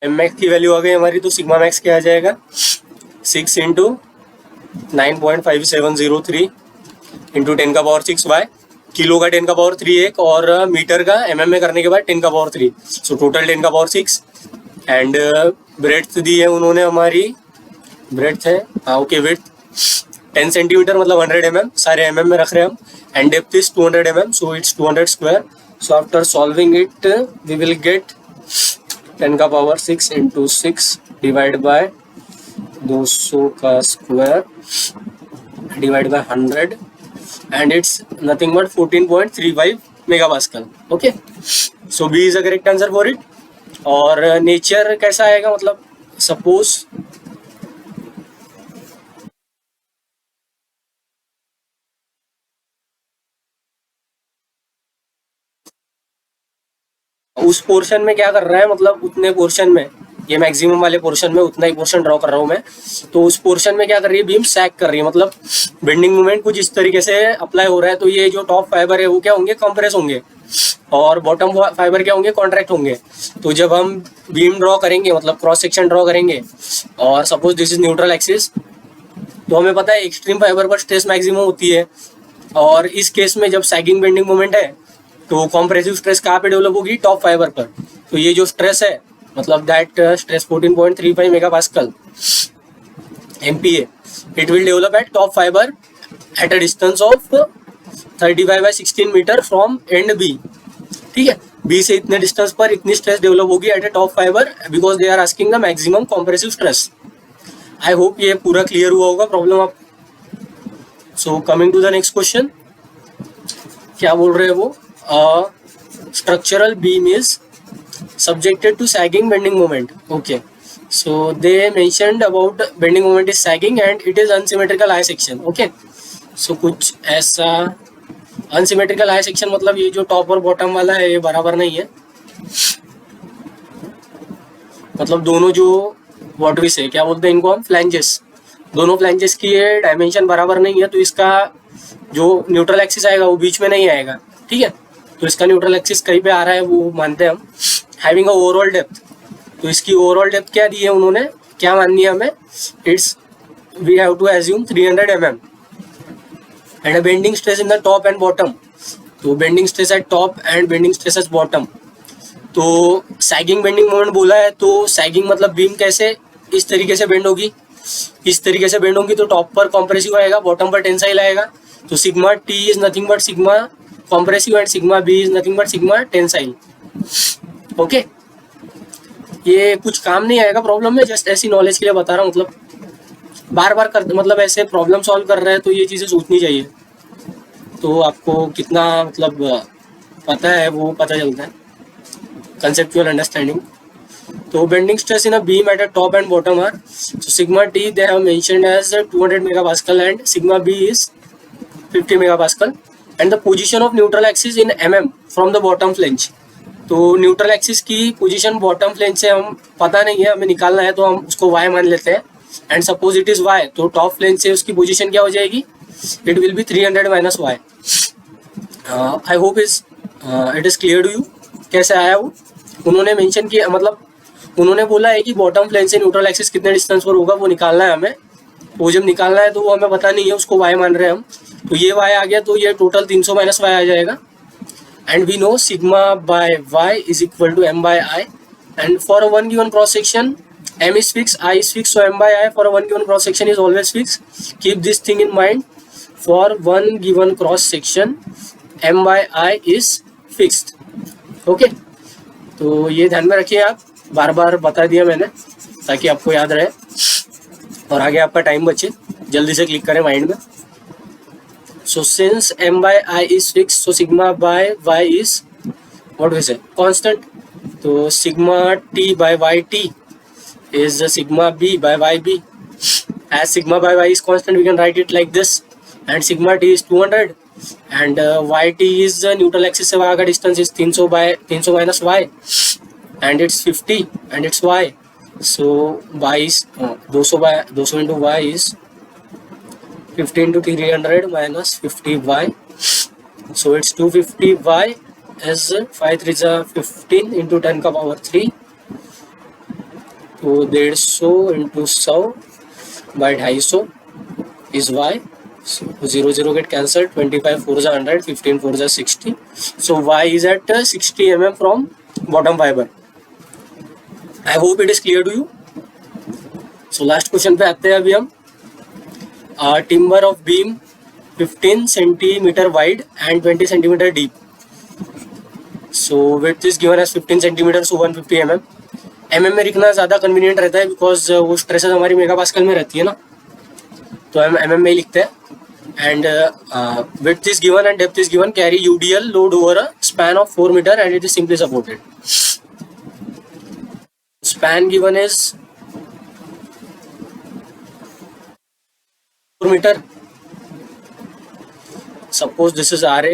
M max की value आ गई हमारी. तो सिग्मा मैक्स क्या आ जाएगा? 6 इंटू 9.5703 इंटू 10 का पावर 6 बाय किलो का 10 का पावर 3 एक और मीटर का mm में करने के बाद 10 का पावर 3. सो टोटल 10 का पावर 6. एंड ब्रेड्थ दी है उन्होंने हमारी, ब्रेड्थ है ओके विड्थ 10 सेंटीमीटर मतलब 100 mm, सारे mm में रख रहे हैं हम. And depth is 200 mm, so it's 200 square. So after solving it we will get 10 का पावर 6 इंटू 6 डिवाइड बाय 200 का square divide by 100 and it's nothing but 14.35 megapascal. Okay. So B is a correct answer for it. और nature कैसा आएगा? मतलब suppose उस portion में क्या कर रहा है, मतलब उतने पोर्शन में, ये मैक्सिमम वाले पोर्शन में उतना ही पोर्शन ड्रॉ कर रहा हूँ मैं. तो उस पोर्शन में क्या कर रही है? बीम सैग कर रही है. मतलब बेंडिंग मोमेंट कुछ इस तरीके से अप्लाई हो रहा है. तो ये जो टॉप फाइबर है वो क्या होंगे? कंप्रेस होंगे और बॉटम फाइबर क्या होंगे? कॉन्ट्रैक्ट होंगे. तो जब हम बीम ड्रॉ करेंगे, मतलब क्रॉस सेक्शन ड्रॉ करेंगे और suppose this is neutral axis, तो हमें पता है एक्सट्रीम फाइबर पर स्ट्रेस मैक्सिमम होती है. और इस केस में जब सैगिंग बेंडिंग मोमेंट है तो कॉम्प्रेसिव स्ट्रेस कहाँ पे डेवलप होगी? टॉप फाइबर पर. तो ये जो स्ट्रेस है मतलब that stress 14.35 megapascal MPa, it will develop at top fibre at a distance of 35/16 metre from end B. ठीक है. बी से इतने डिस्टेंस पर इतनी स्ट्रेस डेवलप होगी at a top fibre because they are asking the maximum compressive stress. I hope ये पूरा clear हुआ होगा प्रॉब्लम आप. So coming to the next question, क्या बोल रहे हैं वो, structural beam is subjected to sagging bending moment. Okay, so they mentioned about bending moment is sagging and it is unsymmetrical I section. Okay, so कुछ ऐसा unsymmetrical I section मतलब ये जो टॉप और बॉटम वाला है ये बराबर नहीं है, मतलब दोनों जो वॉटविस है क्या बोलते हैं इनको हम, फ्लैंजेस, दोनों फ्लैंजेस की ये डायमेंशन बराबर नहीं है, तो इसका जो न्यूट्रल एक्सिस आएगा वो बीच में नहीं आएगा, ठीक है। तो इसका न्यूट्रल एक्सिस कहीं पे आ रहा है वो मानते हैं हम। हैविंग अ ओवरऑल डेप्थ, तो इसकी ओवरऑल डेप्थ क्या दी है उन्होंने, क्या माननी है हमें, it's we have to assume 300 mm and a bending stress in the top and bottom, तो bending stress at top and bending stress at bottom. तो सैगिंग बेंडिंग मोमेंट बोला है, तो सैगिंग मतलब बीम कैसे इस तरीके से बेंड होगी, इस तरीके से बेंड होगी, तो टॉप पर कॉम्प्रेसिव आएगा, बॉटम पर टेंसाइल आएगा, तो sigma T is nothing but sigma compressive and sigma B is nothing but sigma tensile. Okay, ये कुछ काम नहीं आएगा प्रॉब्लम में, जस्ट ऐसी नॉलेज के लिए बता रहा हूँ, मतलब बार बार कर, मतलब ऐसे प्रॉब्लम सॉल्व कर रहे हैं तो ये चीज़ें सोचनी चाहिए, तो आपको कितना मतलब पता है वो पता चलता है, कंसेप्चुअल अंडरस्टैंडिंग। तो bending stress in a beam at a top and bottom are, so sigma t they have mentioned as 200 megapascal and sigma b is 50 megapascal and the position of neutral axis in mm from the bottom flange। तो neutral axis की position bottom flange से हम पता नहीं है, हमें निकालना है, तो हम उसको y मान लेते हैं and suppose it is y, तो टॉप फ्लैंज से उसकी पोजीशन क्या हो जाएगी, it will be 300 minus y। I hope it is clear to you कैसे आया वो। उन्होंने मेंशन किया, मतलब उन्होंने बोला है कि बॉटम फ्लैंज से न्यूट्रल एक्सिस कितने डिस्टेंस पर होगा वो निकालना है हमें, वो जब निकालना है तो वो हमें पता नहीं है, उसको y मान रहे हैं हम, तो ये y आ गया, तो ये टोटल 300 माइनस y आ जाएगा। And we know sigma by y is equal to m by I, and for a one given cross section m is fixed, I is fixed, so m by I for a one given cross section is always fixed. Keep this thing in mind, for one given cross section m by I is fixed. Okay, तो ये ध्यान में रखिए आप, बार बार बता दिया मैंने ताकि आपको याद रहे और आगे आपका टाइम बचे, जल्दी से क्लिक करें माइंड में। So since m by I is fixed, so sigma by y is what we say constant. So sigma t by yt is sigma b by yb. As sigma by y is constant, we can write it like this. And sigma t is 200, and yt is neutral axis से y का distance is 300 by 300 minus y, and it's 50, and it's y. So y is 200 by 200 into y is 50 into 300 minus 50y, so it's 250y as 5 3 15 into 10 का power 3, तो 150 into 100 by 250 is y, so 0 0 get cancelled, 25 4 100, 15 4 60, so y is at 60 mm from bottom fiber। I hope it is clear to you। so last question पे आते हैं अभी हम। Timber of beam 15 centimeter wide and 20 centimeter deep, so width is given as 15 centimeter, so 150 mm। mm में लिखना ज़्यादा convenient रहता है बिकॉज वो स्ट्रेसेस हमारी मेगापास्कल में रहती है ना, तो हम mm में ही लिखते हैं। And width is given and depth is given, carry UDL load over a span of 4 meter and it is simply supported। span given is 4 meter। Suppose this is RA,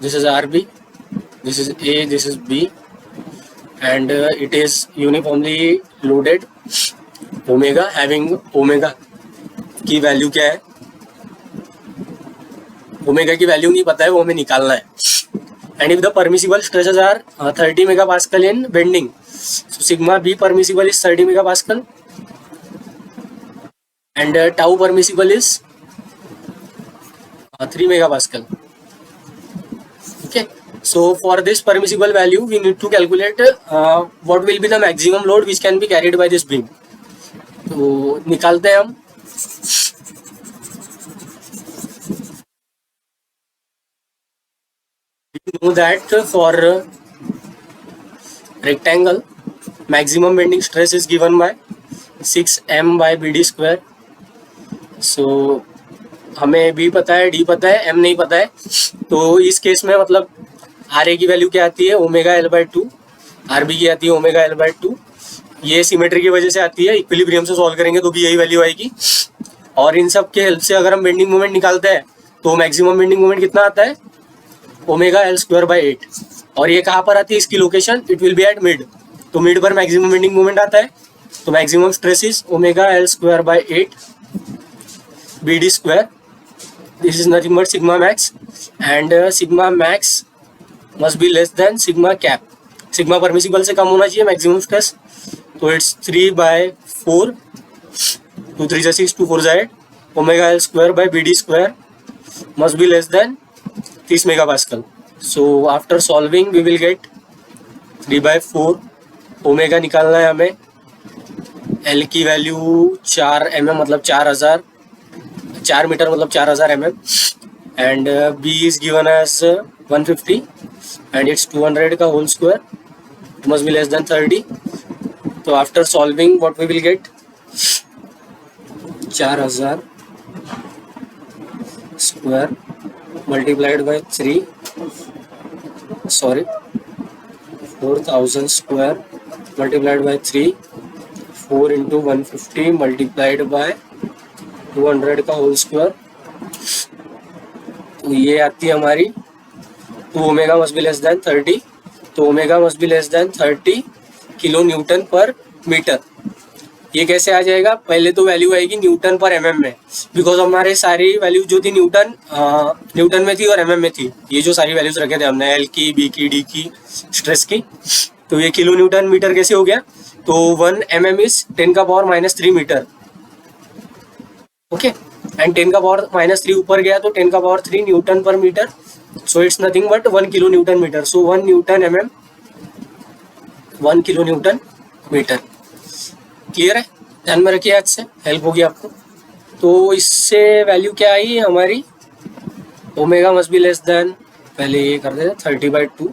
this is RB, this is A, this is B, and it is uniformly loaded omega, having omega की value क्या है, omega की value नहीं पता है, वो हमें निकालना है। And if the permissible stresses are 30 megapascal in bending, so sigma B permissible is 30 megapascal and tau permissible is 3 megapascal। Okay, so for this permissible value we need to calculate what will be the maximum load which can be carried by this beam। तो निकालते हैं हम। We know that for rectangle maximum bending stress is given by 6m by bd square। So हमें B पता है, D पता है, M नहीं पता है, तो इस केस में मतलब आर ए की वैल्यू क्या आती है, omega L by two, R B की आती है ओमेगा एल बाई टू। ये सिमेट्री की वजह से आती है, इक्विलिब्रियम से सॉल्व करेंगे तो भी यही वैल्यू आएगी। और इन सब के हेल्प से अगर हम बेंडिंग मोमेंट निकालते हैं तो मैक्सिमम बेंडिंग मोमेंट कितना आता है, ओमेगा एल स्क्वायर बाई 8। और ये कहाँ पर आती है इसकी location, it will be at mid, तो मिड पर मैक्सिमम बेंडिंग मोमेंट आता है, तो maximum stress is omega L square by 8 B D square. This is nothing but sigma max, and sigma max must be less than sigma cap. Sigma permissible से कम होना चाहिए maximum stress, तो it's 3/4, 2 3 6 2 4 8, omega L square by B D square must be less than 30 megapascal. So after solving we will get 3/4, omega निकालना है हमें, L की value 4 mm मतलब 4000, 4 मीटर मतलब 4000 mm, and B is given as 150 and it's 200 का whole square, it must be less than 30। तो after solving what we will get, 4000 square multiplied by 3, sorry 4000 square multiplied by 3, 4 into 150 multiplied by 200 का whole square, तो ये आती है हमारी, तो omega must be less than 30, तो omega must be less than 30 kilo Newton पर मीटर। ये कैसे आ जाएगा, पहले तो वैल्यू आएगी न्यूटन पर एमएम में, बिकॉज हमारे सारी वैल्यू जो थी न्यूटन में थी और एमएम में थी। ये जो सारी वैल्यूज रखे थे हमने, एल की, बी की, डी की, स्ट्रेस की, तो ये किलो न्यूटन मीटर कैसे हो गया, तो 1 mm is 10⁻³ metre, okay, and 10⁻³ ऊपर गया तो 10⁻³ न्यूटन पर metre, so it's nothing but 1 kilo newton metre. So 1 newton mm 1 kilo newton metre. Clear है, ध्यान में रखिए, आज से हेल्प होगी आपको। तो इससे वैल्यू क्या आई हमारी, omega must be less then, पहले ये कर देते 30/2,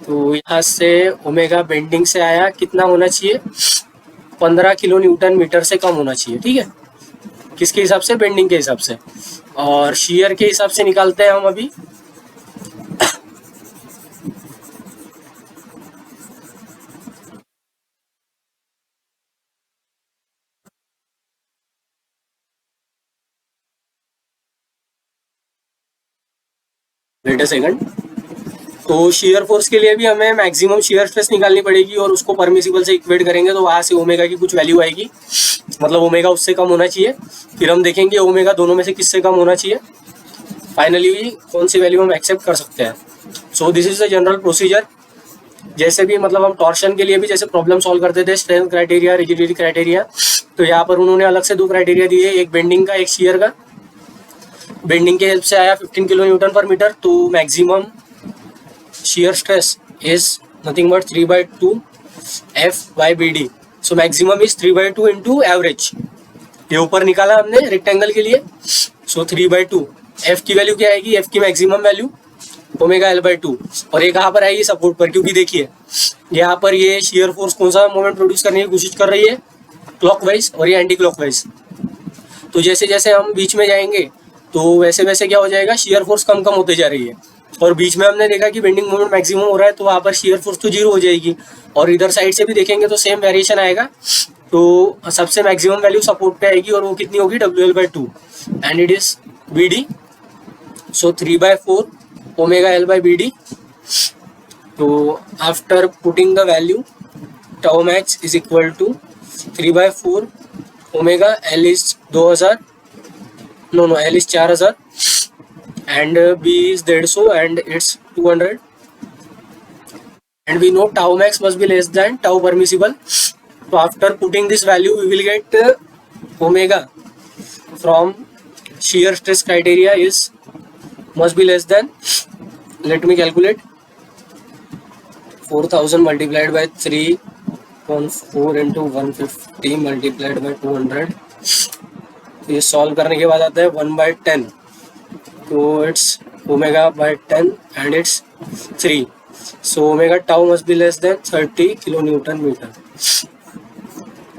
तो यहाँ से ओमेगा बेंडिंग से आया, कितना होना चाहिए, 15 किलो न्यूटन मीटर से कम होना चाहिए, ठीक है, किसके हिसाब से, बेंडिंग के हिसाब से। और शियर के हिसाब से निकालते हैं हम अभी, वेट अ सेकंड। तो शियर फोर्स के लिए भी हमें मैक्सिमम शियर स्ट्रेस निकालनी पड़ेगी और उसको परमिसिबल से इक्वेट करेंगे, तो वहाँ से ओमेगा की कुछ वैल्यू आएगी, मतलब ओमेगा उससे कम होना चाहिए, फिर हम देखेंगे ओमेगा दोनों में से किससे कम होना चाहिए, फाइनली कौन सी वैल्यू हम एक्सेप्ट कर सकते हैं। सो this is the general procedure. जैसे भी मतलब हम टॉर्शन के लिए भी जैसे प्रॉब्लम सॉल्व करते थे, स्ट्रेंथ क्राइटेरिया, रिजिडिटी क्राइटेरिया, तो यहाँ पर उन्होंने अलग से 2 क्राइटेरिया दिए, एक बेंडिंग का, एक शियर का। बेंडिंग के हेल्प से आया 15 किलो न्यूटन पर मीटर, तो maximum shear stress is nothing but 3/2 F by BD. So maximum is 3/2 into average. ये ऊपर निकाला हमने रेक्टेंगल के लिए, so 3/2। F की वैल्यू क्या आएगी, F की maximum value omega L by 2, और ये कहाँ पर आएगी, सपोर्ट पर, क्योंकि देखिए यहाँ पर ये shear फोर्स कौन सा मोमेंट प्रोड्यूस करने की कोशिश कर रही है, क्लॉकवाइज, और ये एंटी क्लॉकवाइज। तो जैसे जैसे हम बीच में जाएंगे तो वैसे वैसे क्या हो जाएगा, shear फोर्स कम कम होते जा रही है, और बीच में हमने देखा कि बेंडिंग मोमेंट मैक्सिमम हो रहा है, तो वहाँ पर शियर फोर्स तो 0 हो जाएगी, और इधर साइड से भी देखेंगे तो सेम वेरिएशन आएगा, तो सबसे मैक्सिमम वैल्यू सपोर्ट पे आएगी, और वो कितनी होगी, WL/2, and it is BD, so 3/4 omega L by BD। तो after putting the value, tau max is equal to 3/4 omega L is 2000, no L is 4000, and B is 150 and it's 200, and we know tau max must be less than tau permissible. So after putting this value we will get omega from shear stress criteria is must be less than, let me calculate, 4000 multiplied by 3/4 into 150 multiplied by 200, ये solve करने के बाद आता है 1/10, तो it's omega by 10 and it's 3, so omega tau must be less than 30 kilo newton metre.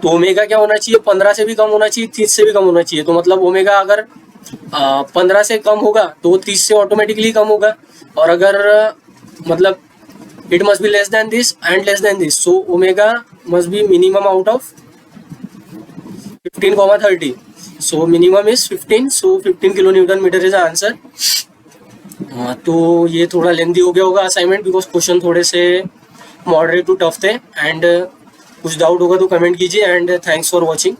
तो ओमेगा क्या होना चाहिए, 15 से भी कम होना चाहिए, 30 से भी कम होना चाहिए, तो मतलब ओमेगा अगर 15 से कम होगा तो 30 से ऑटोमेटिकली कम होगा, और अगर मतलब it must be less than this and less than this, so omega must be minimum out of 15,30. So minimum is 15, so 15 kilo newton metre is answer. तो ये थोड़ा लेंदी हो गया होगा असाइनमेंट, बिकॉज क्वेश्चन थोड़े से मॉडरेट टू टफ थे. And कुछ डाउट होगा तो कमेंट कीजिए. And thanks for watching.